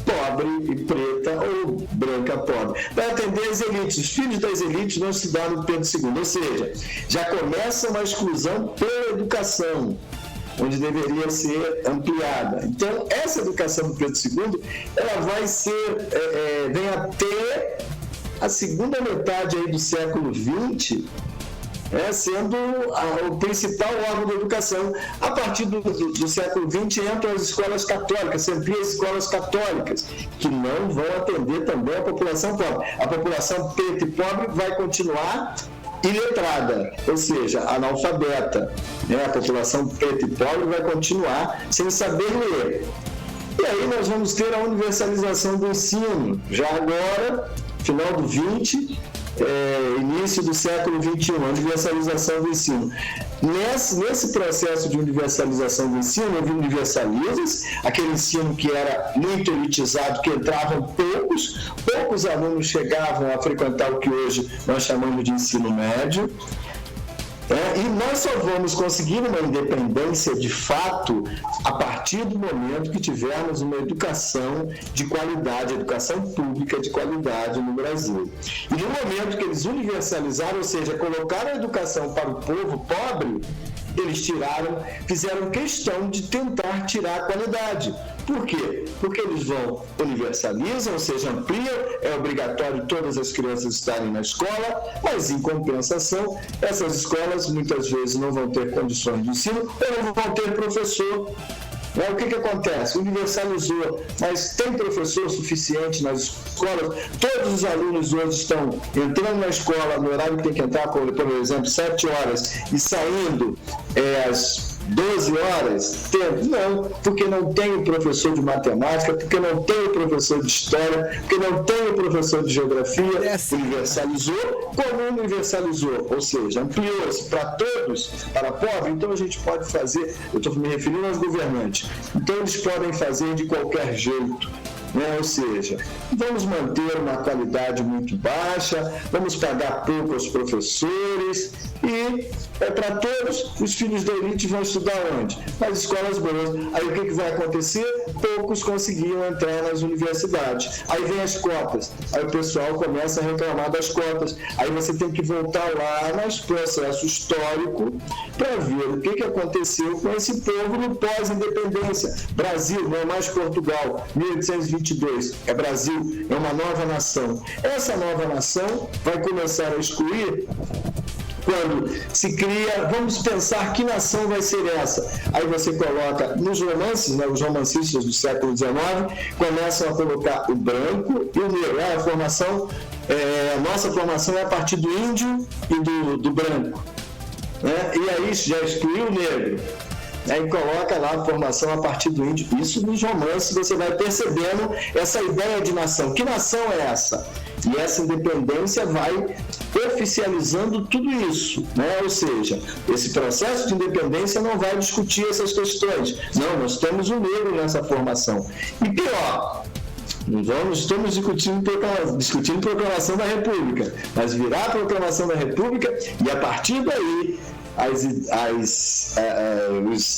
D: pobre e preta ou branca pobre. Vai atender as elites. Os filhos das elites não estudaram no Pedro II. Ou seja, já começa uma exclusão pela educação, onde deveria ser ampliada. Então, essa educação do Pedro II, ela vai ser, vem até a segunda metade aí do século XX, sendo o principal órgão da educação. A partir do século XX entram as escolas católicas, se ampliam as escolas católicas, que não vão atender também a população pobre. A população preta e pobre vai continuar iletrada, ou seja, analfabeta. A população preta e pobre vai continuar sem saber ler. E aí nós vamos ter a universalização do ensino, já agora, final do 20, início do século XXI, a universalização do ensino. Nesse processo de universalização do ensino, houve universalizas, aquele ensino que era muito elitizado, que entravam poucos alunos chegavam a frequentar o que hoje nós chamamos de ensino médio. E nós só vamos conseguir uma independência de fato a partir do momento que tivermos uma educação de qualidade, educação pública de qualidade no Brasil. E no momento que eles universalizaram, ou seja, colocaram a educação para o povo pobre, eles fizeram questão de tentar tirar a qualidade. Por quê? Porque eles universalizam, ou seja, ampliam, é obrigatório todas as crianças estarem na escola, mas em compensação, essas escolas muitas vezes não vão ter condições de ensino ou não vão ter professor. O que acontece? Universalizou, mas tem professor suficiente nas escolas? Todos os alunos hoje estão entrando na escola no horário que tem que entrar, por exemplo, 7 horas, e saindo às 12 horas? Não, porque não tem o professor de matemática, porque não tem o professor de história, porque não tem o professor de geografia. Universalizou, como universalizou? Ou seja, ampliou-se para todos, para pobre, então a gente pode fazer, eu estou me referindo aos governantes, então eles podem fazer de qualquer jeito. Ou seja, vamos manter uma qualidade muito baixa, vamos pagar pouco aos professores e para todos os filhos da elite vão estudar onde? Nas escolas boas. Aí o que vai acontecer? Poucos conseguiam entrar nas universidades. Aí vem as cotas, aí o pessoal começa a reclamar das cotas. Aí você tem que voltar lá no processo histórico para ver o que aconteceu com esse povo no pós-independência. Brasil, não é mais Portugal, 1822, é Brasil, é uma nova nação. Essa nova nação vai começar a excluir quando se cria, vamos pensar que nação vai ser essa. Aí você coloca nos romances, os romancistas do século XIX começam a colocar o branco e o negro. A nossa formação é a partir do índio e do branco. E aí já excluiu o negro. Aí coloca lá a formação a partir do índio. Isso nos romances você vai percebendo essa ideia de nação. Que nação é essa? E essa independência vai oficializando tudo isso, Ou seja, esse processo de independência não vai discutir essas questões. Não, nós temos um negro nessa formação. E pior, estamos discutindo proclamação da República, mas virá a proclamação da República e a partir daí os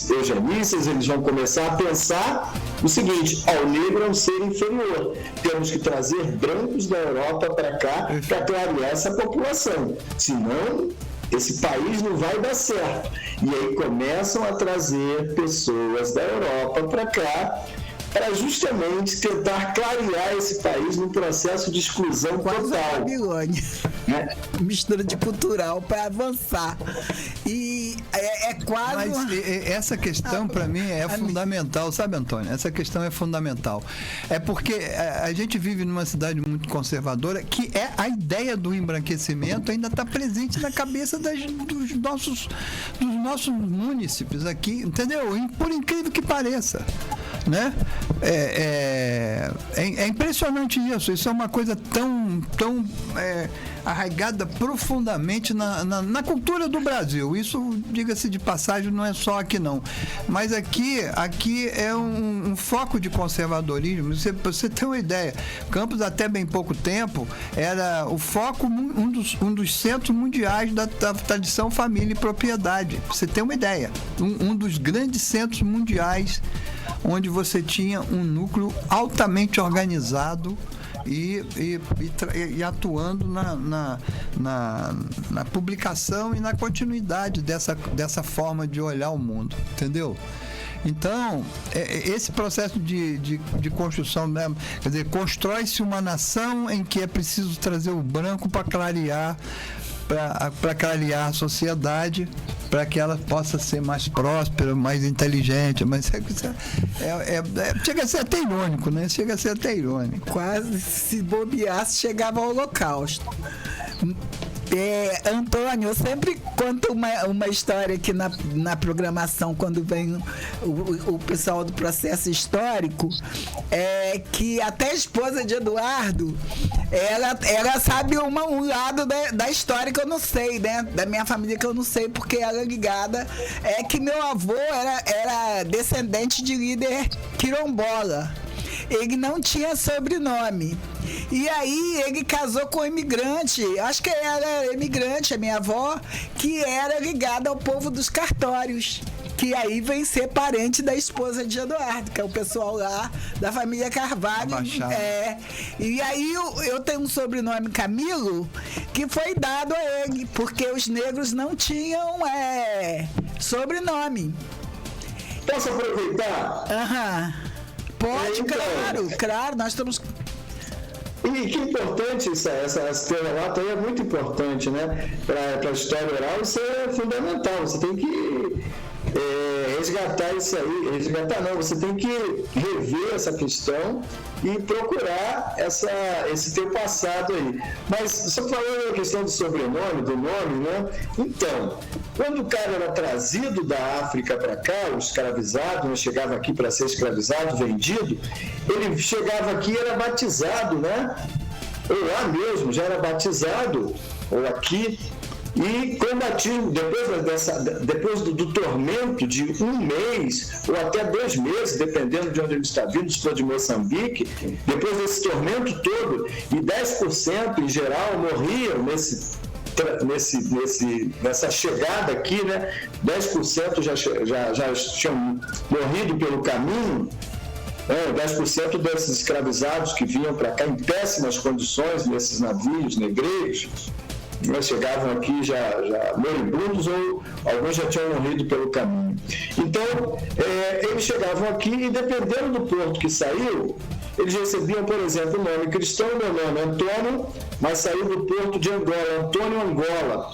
D: eugenistas, eles vão começar a pensar o seguinte: o negro é um ser inferior, temos que trazer brancos da Europa para cá para clarear essa população, senão esse país não vai dar certo. E aí começam a trazer pessoas da Europa para cá, para justamente tentar clarear esse país num processo de exclusão
B: quase
D: total.
B: Babilônia. Mistura de cultural para avançar. E é quase...
C: Mas essa questão, para mim, é fundamental, sabe, Antônio? Essa questão é fundamental. É porque a gente vive numa cidade muito conservadora, que a ideia do embranquecimento ainda está presente na cabeça dos nossos munícipes aqui, entendeu? Por incrível que pareça, né? É impressionante isso. Isso é uma coisa tão arraigada profundamente na cultura do Brasil. Isso, diga-se de passagem, não é só aqui não. Mas aqui é um foco de conservadorismo. Você tem uma ideia, Campos até bem pouco tempo era o foco, um dos centros mundiais da tradição, família e propriedade. Você tem uma ideia, um dos grandes centros mundiais onde você tinha um núcleo altamente organizado e atuando na publicação e na continuidade dessa forma de olhar o mundo, entendeu? Então, esse processo de construção, né? Quer dizer, constrói-se uma nação em que é preciso trazer o branco para clarear a sociedade, para que ela possa ser mais próspera, mais inteligente, mas chega a ser até irônico, né? Chega a ser até irônico.
B: Quase, se bobeasse, chegava ao Holocausto. Antônio, eu sempre conto uma história aqui na programação, quando vem o pessoal do processo histórico, que até a esposa de Eduardo, ela sabe um lado da história que eu não sei, né? Da minha família que eu não sei, porque ela é ligada, que meu avô era descendente de líder quilombola. Ele não tinha sobrenome. E aí ele casou com um imigrante, acho que ela era imigrante, a minha avó, que era ligada ao povo dos cartórios, que aí vem ser parente da esposa de Eduardo, que é o pessoal lá da família Carvalho. E aí eu tenho um sobrenome Camilo, que foi dado a ele, porque os negros não tinham sobrenome.
D: Posso aproveitar?
B: Pode, claro, nós estamos...
D: E que importante essa teu relato aí, é muito importante, né? Para a história oral, isso é fundamental. Você tem que resgatar isso aí. Resgatar não, você tem que rever essa questão e procurar esse teu passado aí. Mas você falou a questão do sobrenome, do nome, né? Então, quando o cara era trazido da África para cá, o escravizado, né? Chegava aqui para ser escravizado, vendido, ele chegava aqui e era batizado, né? Ou lá mesmo, já era batizado, ou aqui, e com batismo, depois do tormento de 1 mês ou até 2 meses, dependendo de onde ele está vindo, se for de Moçambique, depois desse tormento todo, e 10% em geral morriam nessa chegada aqui, né? 10% já tinham morrido pelo caminho. 10% desses escravizados que vinham para cá em péssimas condições nesses navios negreiros, chegavam aqui já moribundos, ou alguns já tinham morrido pelo caminho. Então, eles chegavam aqui e, dependendo do porto que saiu, eles recebiam, por exemplo, o nome cristão. Meu nome é Antônio, mas saiu do porto de Angola, Antônio Angola.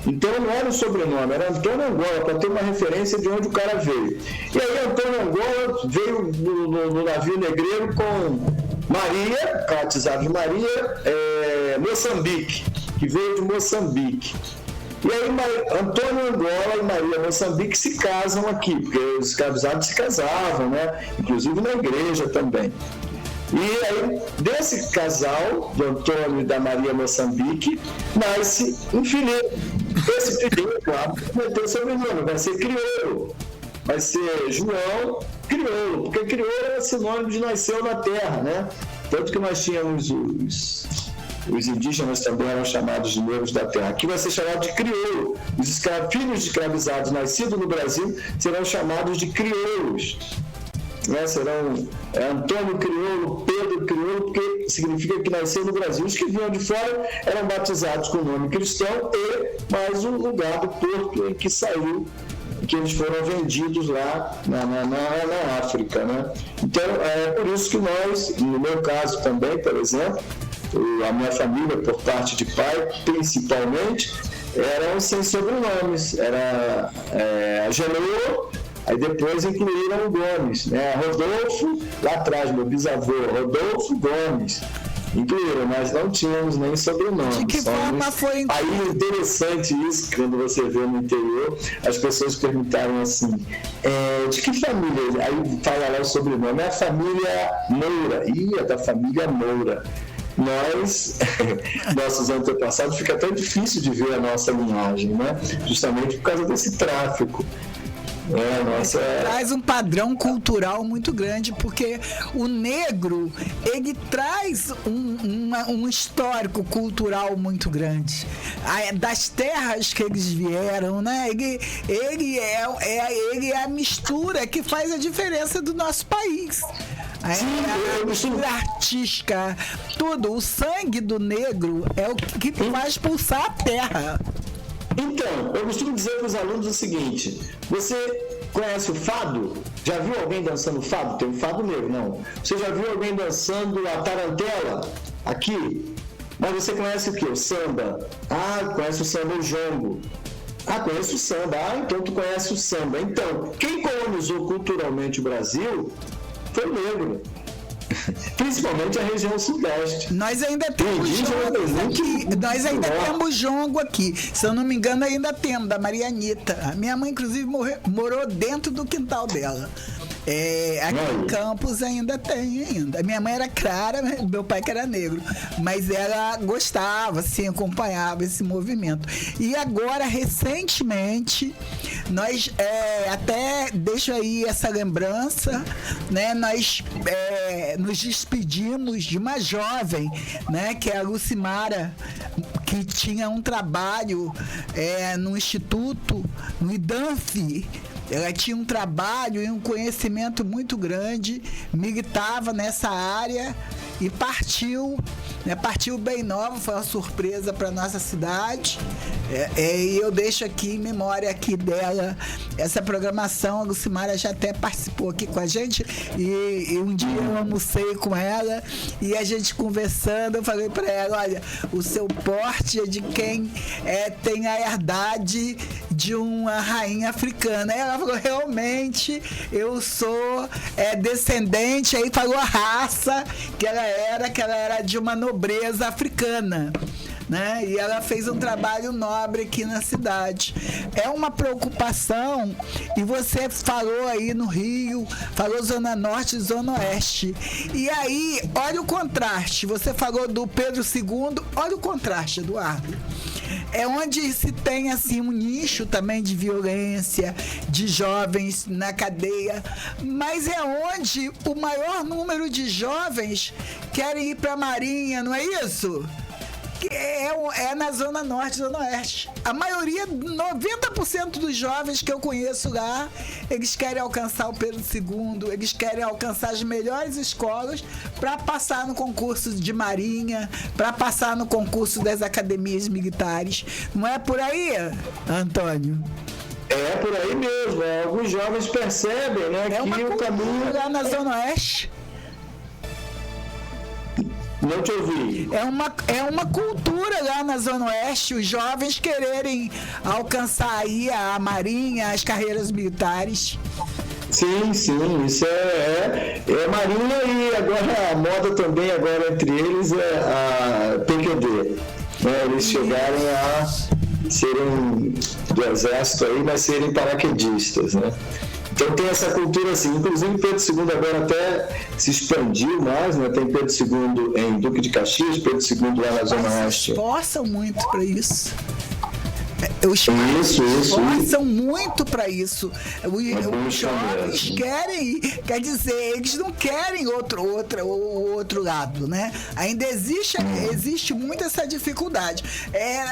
D: Então não era um sobrenome, era Antônio Angola, para ter uma referência de onde o cara veio. E aí Antônio Angola veio no navio negreiro com Maria, batizado de Maria, Moçambique, que veio de Moçambique. E aí Antônio Angola e Maria Moçambique se casam aqui, porque os escravizados se casavam, né? Inclusive na igreja também. E aí, desse casal, do Antônio e da Maria Moçambique, nasce um filhinho. Esse filhinho, claro, vai ter sobrenome, vai ser crioulo. Vai ser João Crioulo, porque crioulo é sinônimo de nasceu na terra, né? Tanto que nós tínhamos os indígenas também eram chamados de negros da terra. Aqui vai ser chamado de crioulo. Os filhos de escravizados nascidos no Brasil serão chamados de crioulos. Serão Antônio Crioulo, Pedro Crioulo, porque significa que nasceu no Brasil. Os que vinham de fora eram batizados com o nome cristão e mais o lugar do porto em que saiu, que eles foram vendidos lá na África, né? Então, é por isso que nós, no meu caso também, por exemplo, a minha família, por parte de pai, principalmente, eram sem sobrenomes. Era Agenor, aí depois incluíram o Gomes, né? Rodolfo, lá atrás, meu bisavô, Rodolfo Gomes. Incluíram, mas não tínhamos nem sobrenome.
B: De que forma foi incluído?
D: Aí, interessante isso, quando você vê no interior, as pessoas perguntaram assim, de que família? Aí fala lá o sobrenome, é a família Moura. É da família Moura. Nossos antepassados, fica até difícil de ver a nossa linhagem, né? Justamente por causa desse tráfico.
B: Traz um padrão cultural muito grande, porque o negro, ele traz um histórico cultural muito grande. Das terras que eles vieram, né? Ele é a mistura que faz a diferença do nosso país. A mistura artística, tudo. O sangue do negro é o que faz pulsar a terra.
D: Então, eu costumo dizer para os alunos o seguinte: você conhece o fado? Já viu alguém dançando fado? Tem um fado negro, não. Você já viu alguém dançando a tarantela aqui? Mas você conhece o quê? O samba? Conhece o samba, o jongo. Conheço o samba. Então tu conhece o samba. Então, quem colonizou culturalmente o Brasil foi o negro. Principalmente a região sudeste.
B: Nós ainda temos jongo aqui. Se eu não me engano, ainda temos, da Maria Anitta. A minha mãe, inclusive, morou dentro do quintal dela. Aqui em Campos ainda tem. Minha mãe era clara, meu pai que era negro. Mas ela gostava, assim, acompanhava esse movimento. E agora, recentemente, nós até deixo aí essa lembrança, né? Nós nos despedimos de uma jovem, né? Que é a Lucimara, que tinha um trabalho no Instituto, no IDANF. Ela tinha um trabalho e um conhecimento muito grande, militava nessa área e partiu, né? Partiu bem nova, foi uma surpresa para nossa cidade. E eu deixo aqui em memória aqui dela essa programação. A Lucimara já até participou aqui com a gente e um dia eu almocei com ela e a gente conversando, eu falei para ela: olha, o seu porte é de quem tem a herdade de uma rainha africana. Aí ela falou: realmente eu sou descendente. Aí falou a raça que ela era de uma nobreza africana, né? E ela fez um trabalho nobre aqui na cidade. É uma preocupação, e você falou aí no Rio, falou Zona Norte e Zona Oeste. E aí, olha o contraste. Você falou do Pedro II, olha o contraste, Eduardo. É onde se tem assim um nicho também de violência, de jovens na cadeia, mas é onde o maior número de jovens querem ir para a Marinha, não é isso? É na Zona Norte e Zona Oeste. A maioria, 90% dos jovens que eu conheço lá, eles querem alcançar o Pedro II, eles querem alcançar as melhores escolas para passar no concurso de Marinha, para passar no concurso das academias militares. Não é por aí, Antônio?
D: É por aí mesmo. Alguns jovens percebem, né, que o caminho
B: lá na Zona Oeste.
D: Não te ouvi.
B: É uma cultura lá na Zona Oeste, os jovens quererem alcançar aí a Marinha, as carreiras militares.
D: Sim, isso é Marinha, e agora a moda também agora entre eles é a PQD. Né? Eles chegarem a serem do exército aí, mas serem paraquedistas, né? Então tem essa cultura assim, inclusive Pedro II agora até se expandiu mais, né? Tem Pedro II em Duque de Caxias, Pedro II lá na Zona Oeste.
B: Se esforçam muito para isso. Os pais esforçam muito para isso. Os jovens querem, quer dizer, eles não querem outro lado, né? Ainda existe muito essa dificuldade.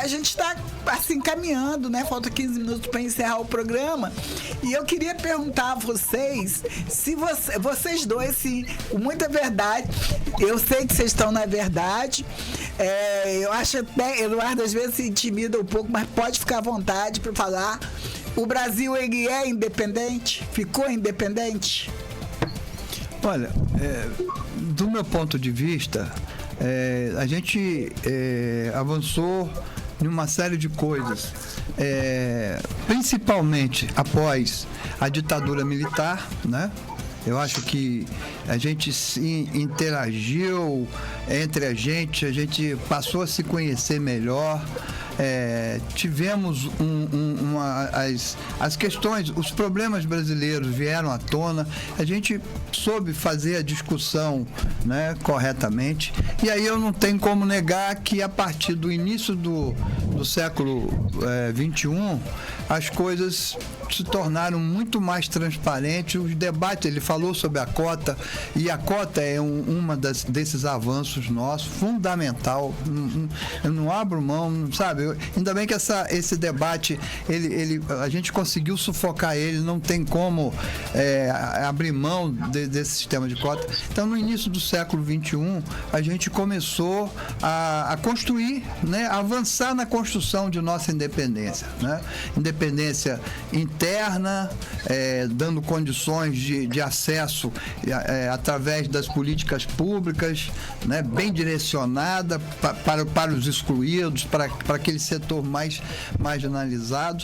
B: A gente está assim caminhando, né? Falta 15 minutos para encerrar o programa. E eu queria perguntar a vocês, se vocês dois, sim, com muita verdade, eu sei que vocês estão na verdade. Eu acho até, Eduardo às vezes se intimida um pouco, mas pode ficar à vontade para falar. O Brasil, ele é independente? Ficou independente?
C: Olha, do meu ponto de vista, a gente avançou em uma série de coisas, principalmente após a ditadura militar, né? Eu acho que a gente se interagiu entre a gente passou a se conhecer melhor. Tivemos as questões, os problemas brasileiros vieram à tona, a gente soube fazer a discussão, né, corretamente, e aí eu não tenho como negar que a partir do início do século XXI, as coisas se tornaram muito mais transparentes, os debates, ele falou sobre a cota, e a cota é desses avanços nossos, fundamental, eu não abro mão, sabe? Ainda bem que esse debate, a gente conseguiu sufocar ele, não tem como abrir mão desse sistema de cota. Então, no início do século XXI, a gente começou a construir, né, a avançar na construção de nossa independência, né? Independência interna, dando condições de acesso através das políticas públicas, né, bem direcionada para os excluídos, para aquele setor mais marginalizado.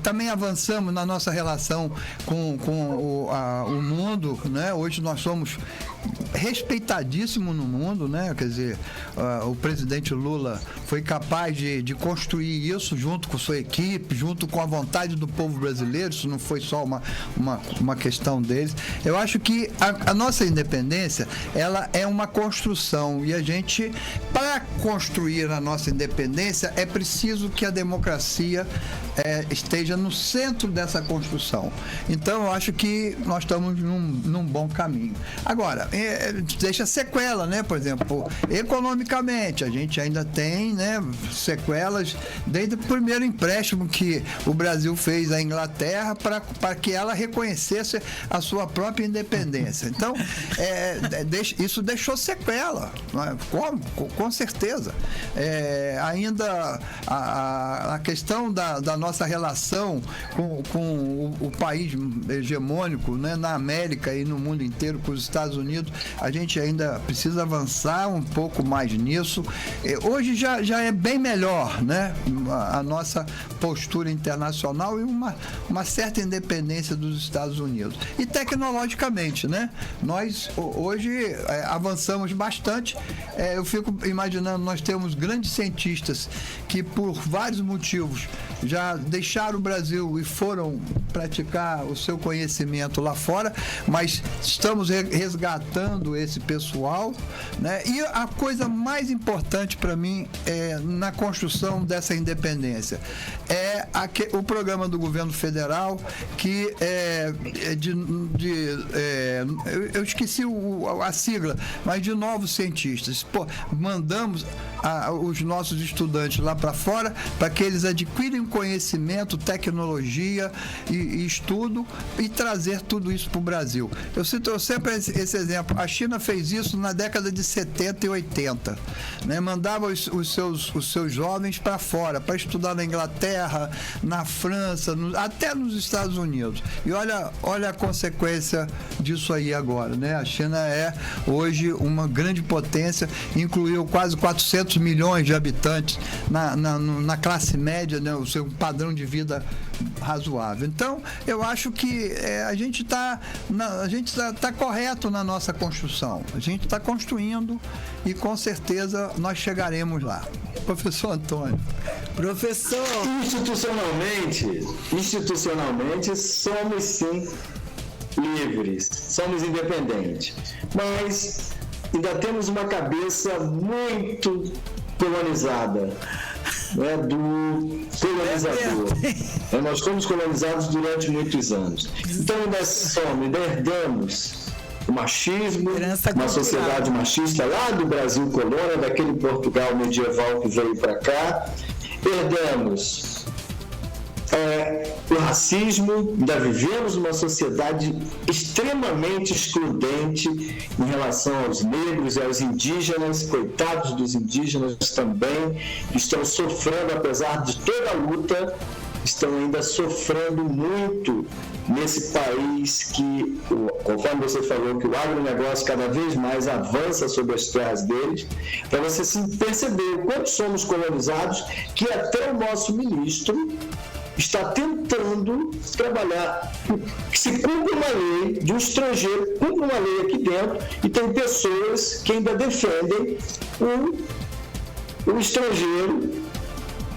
C: Também avançamos na nossa relação com o mundo, né? Hoje nós somos respeitadíssimo no mundo, né? Quer dizer, o presidente Lula foi capaz de construir isso junto com sua equipe, junto com a vontade do povo brasileiro. Isso não foi só uma questão deles. Eu acho que a nossa independência, ela é uma construção, e a gente, para construir a nossa independência, é preciso que a democracia esteja no centro dessa construção. Então, eu acho que nós estamos num bom caminho. Agora, deixa sequela, né? Por exemplo, economicamente, a gente ainda tem, né, sequelas desde o primeiro empréstimo que o Brasil fez à Inglaterra para que ela reconhecesse a sua própria independência. Então, isso deixou sequela, né? Com certeza. Ainda a questão da nossa relação com o país hegemônico, né, na América e no mundo inteiro, com os Estados Unidos, a gente ainda precisa avançar um pouco mais nisso. Hoje já é bem melhor, né, a nossa postura internacional e uma certa independência dos Estados Unidos. E tecnologicamente, né, nós hoje avançamos bastante. Eu fico imaginando, nós temos grandes cientistas que por vários motivos já deixaram o Brasil e foram praticar o seu conhecimento lá fora, mas estamos resgatando esse pessoal, né? E a coisa mais importante para mim na construção dessa independência o programa do governo federal, que eu esqueci a sigla, mas de novos cientistas. Mandamos os nossos estudantes lá para fora para que eles adquirem conhecimento, tecnologia e estudo e trazer tudo isso para o Brasil. Eu cito sempre esse exemplo. A China fez isso na década de 70 e 80, né? Mandava os seus jovens para fora, para estudar na Inglaterra, na França, até nos Estados Unidos. E olha a consequência disso aí agora, né? A China é hoje uma grande potência, incluiu quase 400 milhões de habitantes na classe média, né? O seu padrão de vida razoável. Então, eu acho que a gente está correto na nossa construção. A gente está construindo e com certeza nós chegaremos lá. Professor Antônio.
B: Professor.
E: Institucionalmente somos sim livres, somos independentes, mas ainda temos uma cabeça muito colonizada. né, do colonizador. Nós fomos colonizados durante muitos anos. Então ainda herdamos o machismo, uma sociedade machista lá do Brasil colônia, daquele Portugal medieval que veio para cá. Herdamos o racismo, ainda vivemos uma sociedade extremamente excludente em relação aos negros e aos indígenas, coitados dos indígenas também, que estão sofrendo, apesar de toda a luta, estão ainda sofrendo muito nesse país que, conforme você falou, que o agronegócio cada vez mais avança sobre as terras deles, para você perceber o quanto somos colonizados, que até o nosso ministro está tentando trabalhar que se cumpra uma lei de um estrangeiro, cumpra uma lei aqui dentro, e tem pessoas que ainda defendem o estrangeiro,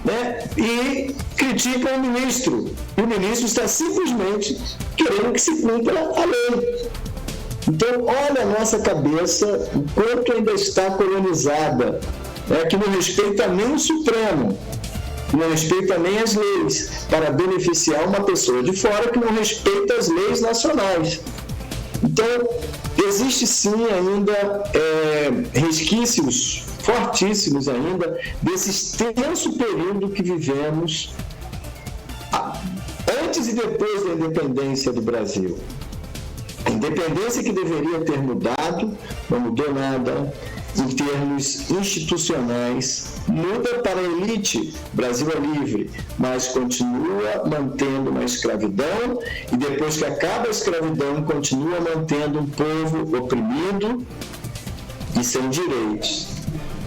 E: né, e criticam o ministro. E o ministro está simplesmente querendo que se cumpra a lei. Então, olha a nossa cabeça, o quanto ainda está colonizada, que não respeita nem o Supremo, que não respeita nem as leis, para beneficiar uma pessoa de fora que não respeita as leis nacionais. Então, existe sim ainda resquícios fortíssimos ainda desse extenso período que vivemos antes e depois da independência do Brasil. A independência que deveria ter mudado, não mudou nada. Em termos institucionais, muda para a elite, Brasil é livre, mas continua mantendo uma escravidão, e depois que acaba a escravidão, continua mantendo um povo oprimido e sem direitos.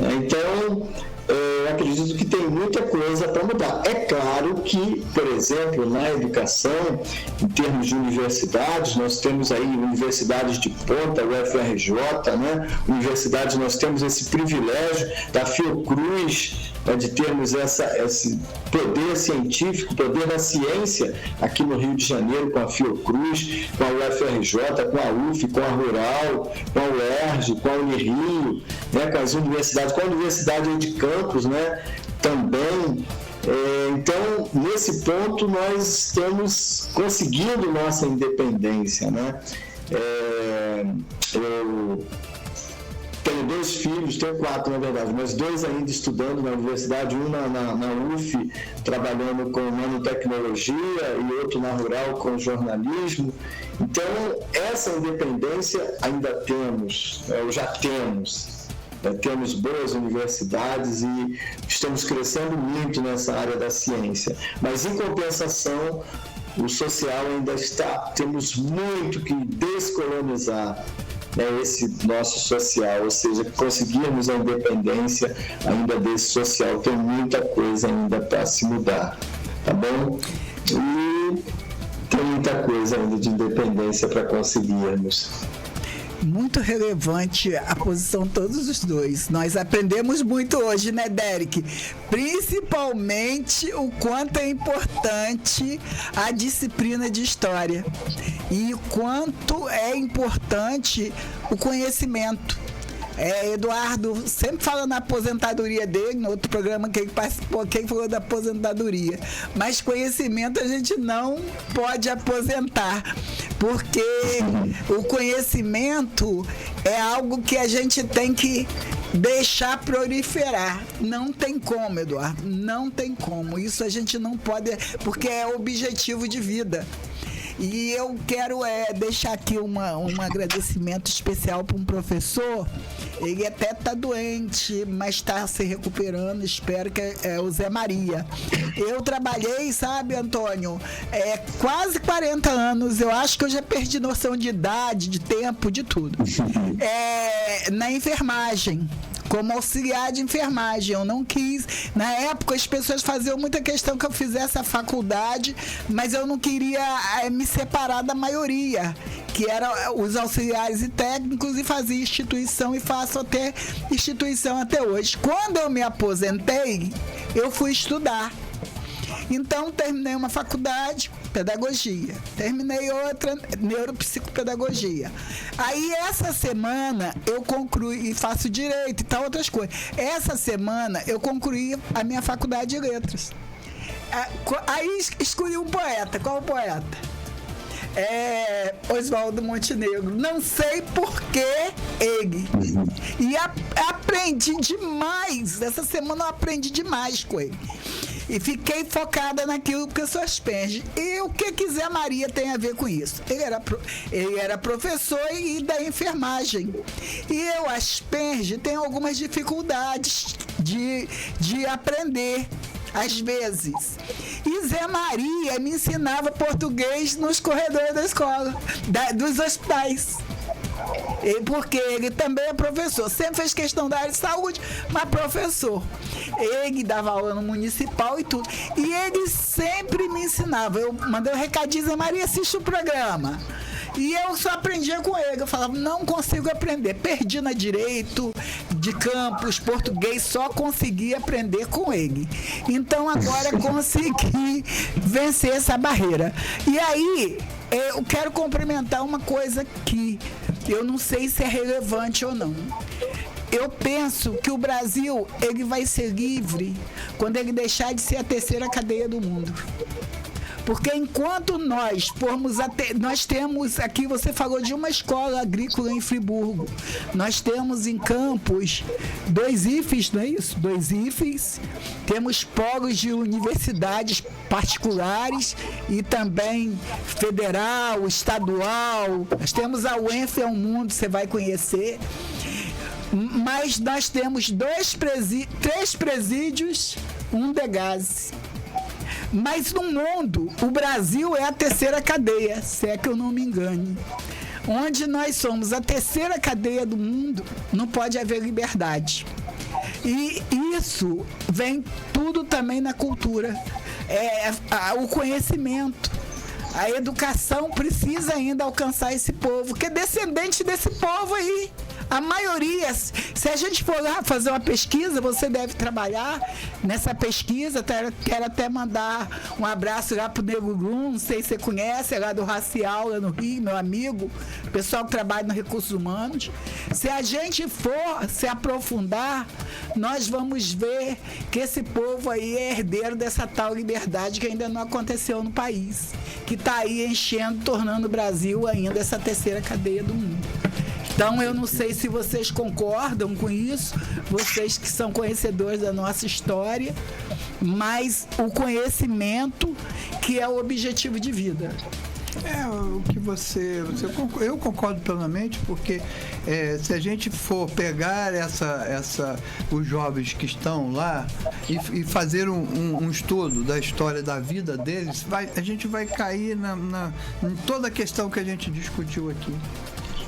E: Então, eu acredito que tem muita coisa para mudar. É claro que, por exemplo, na educação, em termos de universidades, nós temos aí universidades de ponta, o UFRJ, né? Universidades, nós temos esse privilégio da Fiocruz, de termos esse poder científico, poder da ciência aqui no Rio de Janeiro, com a Fiocruz, com a UFRJ, com a UF, com a Rural, com a UERJ, com a Unirio, né? Com as universidades, com a Universidade de Campos, né? Também. Então, nesse ponto, nós estamos conseguindo nossa independência, né? Eu tenho 2 filhos, tenho 4 na verdade, mas 2 ainda estudando na universidade, um na UF, trabalhando com nanotecnologia, e outro na Rural com jornalismo. Então, essa independência ainda temos, já temos. Temos boas universidades e estamos crescendo muito nessa área da ciência. Mas, em compensação, o social ainda temos muito que descolonizar, esse nosso social, ou seja, conseguirmos a independência ainda desse social. Tem muita coisa ainda para se mudar, tá bom? E tem muita coisa ainda de independência para conseguirmos.
B: Muito relevante a posição de todos os dois. Nós aprendemos muito hoje, né, Derek? Principalmente o quanto é importante a disciplina de história e o quanto é importante o conhecimento. Eduardo sempre fala na aposentadoria dele, no outro programa que ele participou, quem falou da aposentadoria. Mas conhecimento a gente não pode aposentar, porque o conhecimento é algo que a gente tem que deixar proliferar. Não tem como, Eduardo, não tem como. Isso a gente não pode, porque é objetivo de vida. E eu quero deixar aqui um agradecimento especial para um professor. Ele até está doente, mas está se recuperando. Espero que é o Zé Maria. Eu trabalhei, sabe, Antônio, quase 40 anos. Eu acho que eu já perdi noção de idade, de tempo, de tudo. Na enfermagem. Como auxiliar de enfermagem, eu não quis. Na época, as pessoas faziam muita questão que eu fizesse a faculdade, mas eu não queria me separar da maioria, que eram os auxiliares e técnicos, e fazia instituição, e faço até instituição até hoje. Quando eu me aposentei, eu fui estudar. Então, terminei uma faculdade, pedagogia. Terminei outra, neuropsicopedagogia. Aí, essa semana, eu concluí e faço direito e tal, outras coisas. Essa semana, eu concluí a minha faculdade de letras. Aí, escolhi um poeta. Qual o poeta? Oswaldo Montenegro. Não sei por que ele. E aprendi demais. Essa semana eu aprendi demais com ele. E fiquei focada naquilo que eu sou asperge. E o que Zé Maria tem a ver com isso? Ele era professor e da enfermagem. E eu, asperge, tenho algumas dificuldades de aprender. Às vezes. E Zé Maria me ensinava português nos corredores da escola, dos hospitais. Porque ele também é professor. Sempre fez questão da área de saúde, mas professor. Ele dava aula no municipal e tudo. E ele sempre me ensinava. Eu mandei um recadinho, Zé Maria, assiste o programa. E eu só aprendia com ele. Eu falava, não consigo aprender. Perdi na direito, de campus, português, só consegui aprender com ele. Então agora consegui vencer essa barreira. E aí, eu quero complementar uma coisa que eu não sei se é relevante ou não. Eu penso que o Brasil, ele vai ser livre quando ele deixar de ser a terceira cadeia do mundo. Porque enquanto nós temos aqui, você falou de uma escola agrícola em Friburgo, nós temos em Campos 2 IFES, não é isso? 2 IFES, temos polos de universidades particulares e também federal, estadual, nós temos a UENF é um mundo, você vai conhecer, mas nós temos 3 presídios, um DEGASE. Mas no mundo, o Brasil é a terceira cadeia, se é que eu não me engane. Onde nós somos a terceira cadeia do mundo, não pode haver liberdade. E isso vem tudo também na cultura. O conhecimento. A educação precisa ainda alcançar esse povo, que é descendente desse povo aí. A maioria, se a gente for lá fazer uma pesquisa, você deve trabalhar nessa pesquisa. Quero até mandar um abraço lá pro Nego Grum, não sei se você conhece, é lá do Racial, lá no Rio, meu amigo, pessoal que trabalha no Recursos Humanos. Se a gente for se aprofundar, nós vamos ver que esse povo aí é herdeiro dessa tal liberdade que ainda não aconteceu no país, que está aí enchendo, tornando o Brasil ainda essa terceira cadeia do mundo. Então, eu não sei se vocês concordam com isso, vocês que são conhecedores da nossa história, mas o conhecimento que é o objetivo de vida.
C: O que eu concordo plenamente, porque se a gente for pegar os jovens que estão lá e fazer um estudo da história da vida deles, a gente vai cair em toda a questão que a gente discutiu aqui.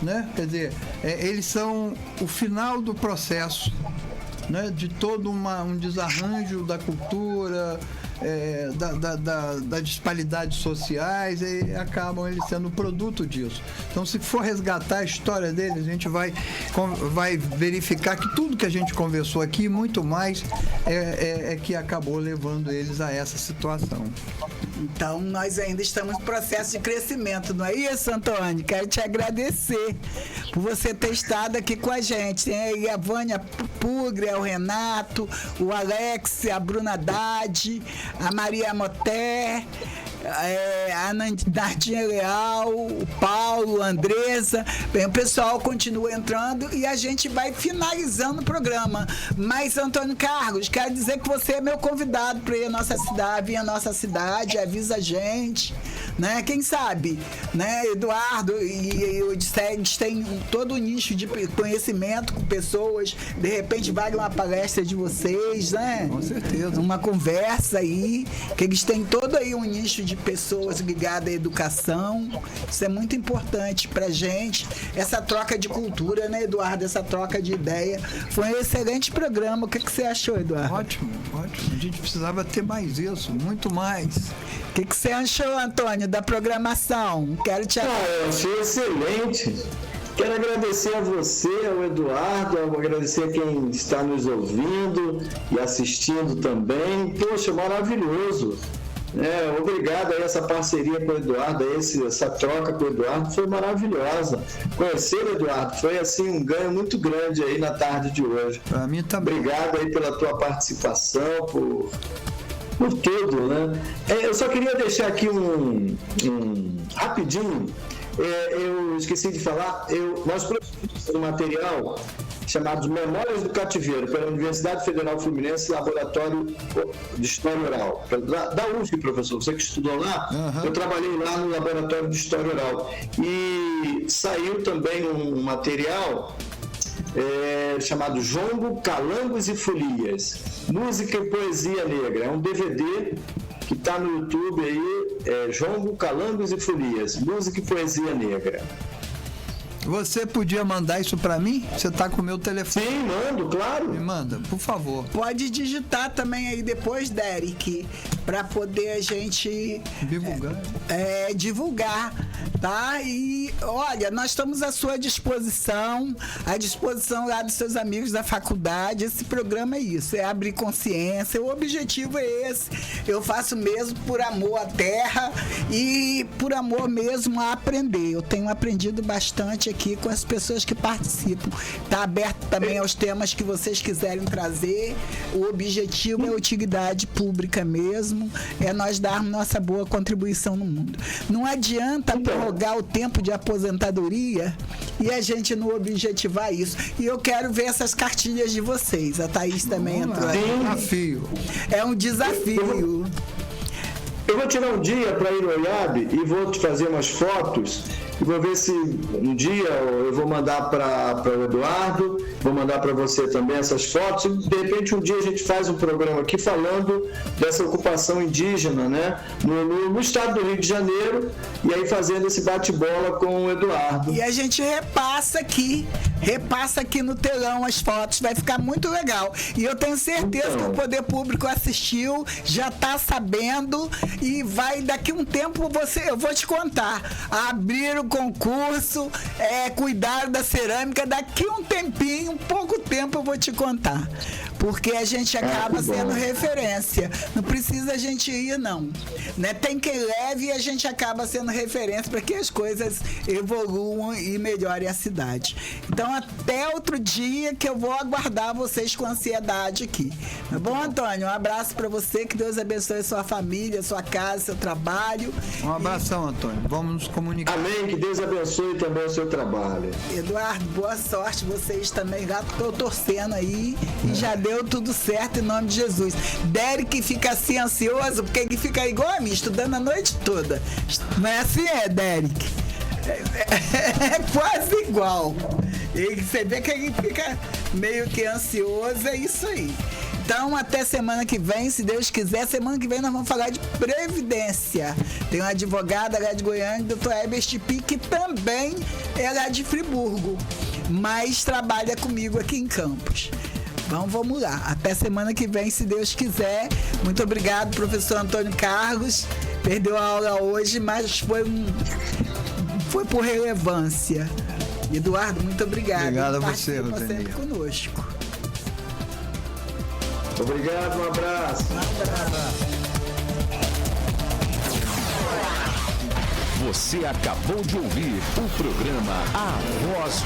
C: Né? Quer dizer, eles são o final do processo, né? De todo um desarranjo da cultura, das disparidades sociais, e acabam eles sendo produto disso. Então, se for resgatar a história deles, a gente vai verificar que tudo que a gente conversou aqui, muito mais, é que acabou levando eles a essa situação.
B: Então, nós ainda estamos em processo de crescimento, não é isso, Antônio? Quero te agradecer por você ter estado aqui com a gente. Tem aí a Vânia Puglia, o Renato, o Alex, a Bruna Haddad, a Maria Moté, a Nardinha Leal, o Paulo, a Andressa. Bem, o pessoal continua entrando e a gente vai finalizando o programa. Mas, Antônio Carlos, quero dizer que você é meu convidado para ir à nossa cidade, vir à nossa cidade, avisa a gente, né? Quem sabe, né? Eduardo e o Dissegs tem todo o nicho de conhecimento com pessoas, de repente vale uma palestra de vocês, né?
C: Com certeza.
B: Uma conversa aí, que eles têm todo aí um nicho de pessoas ligadas à educação. Isso é muito importante pra gente, essa troca de cultura, né, Eduardo? Essa troca de ideia. Foi um excelente programa. O que você achou, Eduardo?
C: Ótimo. A gente precisava ter mais isso, muito mais.
B: O que você achou, Antônio, da programação? Quero te
E: eu achei excelente. Quero agradecer a você, ao Eduardo, agradecer a quem está nos ouvindo e assistindo também. Poxa, maravilhoso. Obrigado aí, essa parceria com o Eduardo, essa troca com o Eduardo foi maravilhosa. Conhecer o Eduardo foi assim um ganho muito grande aí na tarde de hoje.
C: Para mim também.
E: Obrigado aí pela tua participação, por tudo, né? Eu só queria deixar aqui um rapidinho. Eu esqueci de falar, nós produzimos um material chamado Memórias do Cativeiro, pela Universidade Federal Fluminense, Laboratório de História Oral. Da UFF, professor, você que estudou lá, eu trabalhei lá no Laboratório de História Oral. E saiu também um material chamado Jongo, Calangos e Folias, Música e Poesia Negra. É um DVD que está no YouTube aí, Jongo, Calangos e Folias, Música e Poesia Negra.
C: Você podia mandar isso para mim? Você tá com o meu telefone?
E: Sim, mando, claro.
C: Me manda, por favor.
B: Pode digitar também aí depois, Derek, para poder a gente divulgar, tá? E olha, nós estamos à sua disposição, à disposição lá dos seus amigos da faculdade. Esse programa é isso, é abrir consciência. O objetivo é esse. Eu faço mesmo por amor à terra e por amor mesmo a aprender. Eu tenho aprendido bastante aqui com as pessoas que participam. Está aberto também aos temas que vocês quiserem trazer. O objetivo é a utilidade pública mesmo, é nós darmos nossa boa contribuição no mundo. Não adianta prorrogar o tempo de aposentadoria e a gente não objetivar isso. E eu quero ver essas cartilhas de vocês. A Thaís também entrou aí. É um desafio.
E: Eu vou tirar um dia para ir no IAB e vou te fazer umas fotos. E vou ver se um dia eu vou mandar para o Eduardo, vou mandar para você também essas fotos. E de repente um dia a gente faz um programa aqui falando dessa ocupação indígena, né? No estado do Rio de Janeiro, e aí fazendo esse bate-bola com o Eduardo.
B: E a gente repassa aqui no telão as fotos, vai ficar muito legal. E eu tenho certeza que o poder público assistiu, já está sabendo, e vai daqui um tempo eu vou te contar. Abrir o concurso, cuidar da cerâmica, daqui um tempinho, pouco tempo eu vou te contar. Porque a gente acaba sendo referência. Não precisa a gente ir, não. Né? Tem quem leve e a gente acaba sendo referência para que as coisas evoluam e melhorem a cidade. Então, até outro dia que eu vou aguardar vocês com ansiedade aqui. Tá bom, Antônio? Um abraço para você, que Deus abençoe sua família, sua casa, seu trabalho.
C: Um abração, Antônio. Vamos nos comunicar.
E: Amém, que Deus abençoe também o seu trabalho.
B: Eduardo, boa sorte, vocês também lá, estou torcendo aí e já deu tudo certo em nome de Jesus. Derek fica assim ansioso porque ele fica igual a mim, estudando a noite toda. Não é assim, Derek? É quase igual. E você vê que ele fica meio que ansioso, é isso aí. Então, até semana que vem, se Deus quiser. Semana que vem nós vamos falar de Previdência. Tem uma advogada lá de Goiânia, doutor Heber Stipi, que também é lá de Friburgo, mas trabalha comigo aqui em Campos. Então, vamos lá. Até semana que vem, se Deus quiser. Muito obrigado, professor Antônio Carlos. Perdeu a aula hoje, mas foi por relevância. Eduardo, muito obrigado.
C: Obrigado a você,
B: Rodrigo. Conosco.
E: Obrigado, um abraço.
A: Você acabou de ouvir o programa A Voz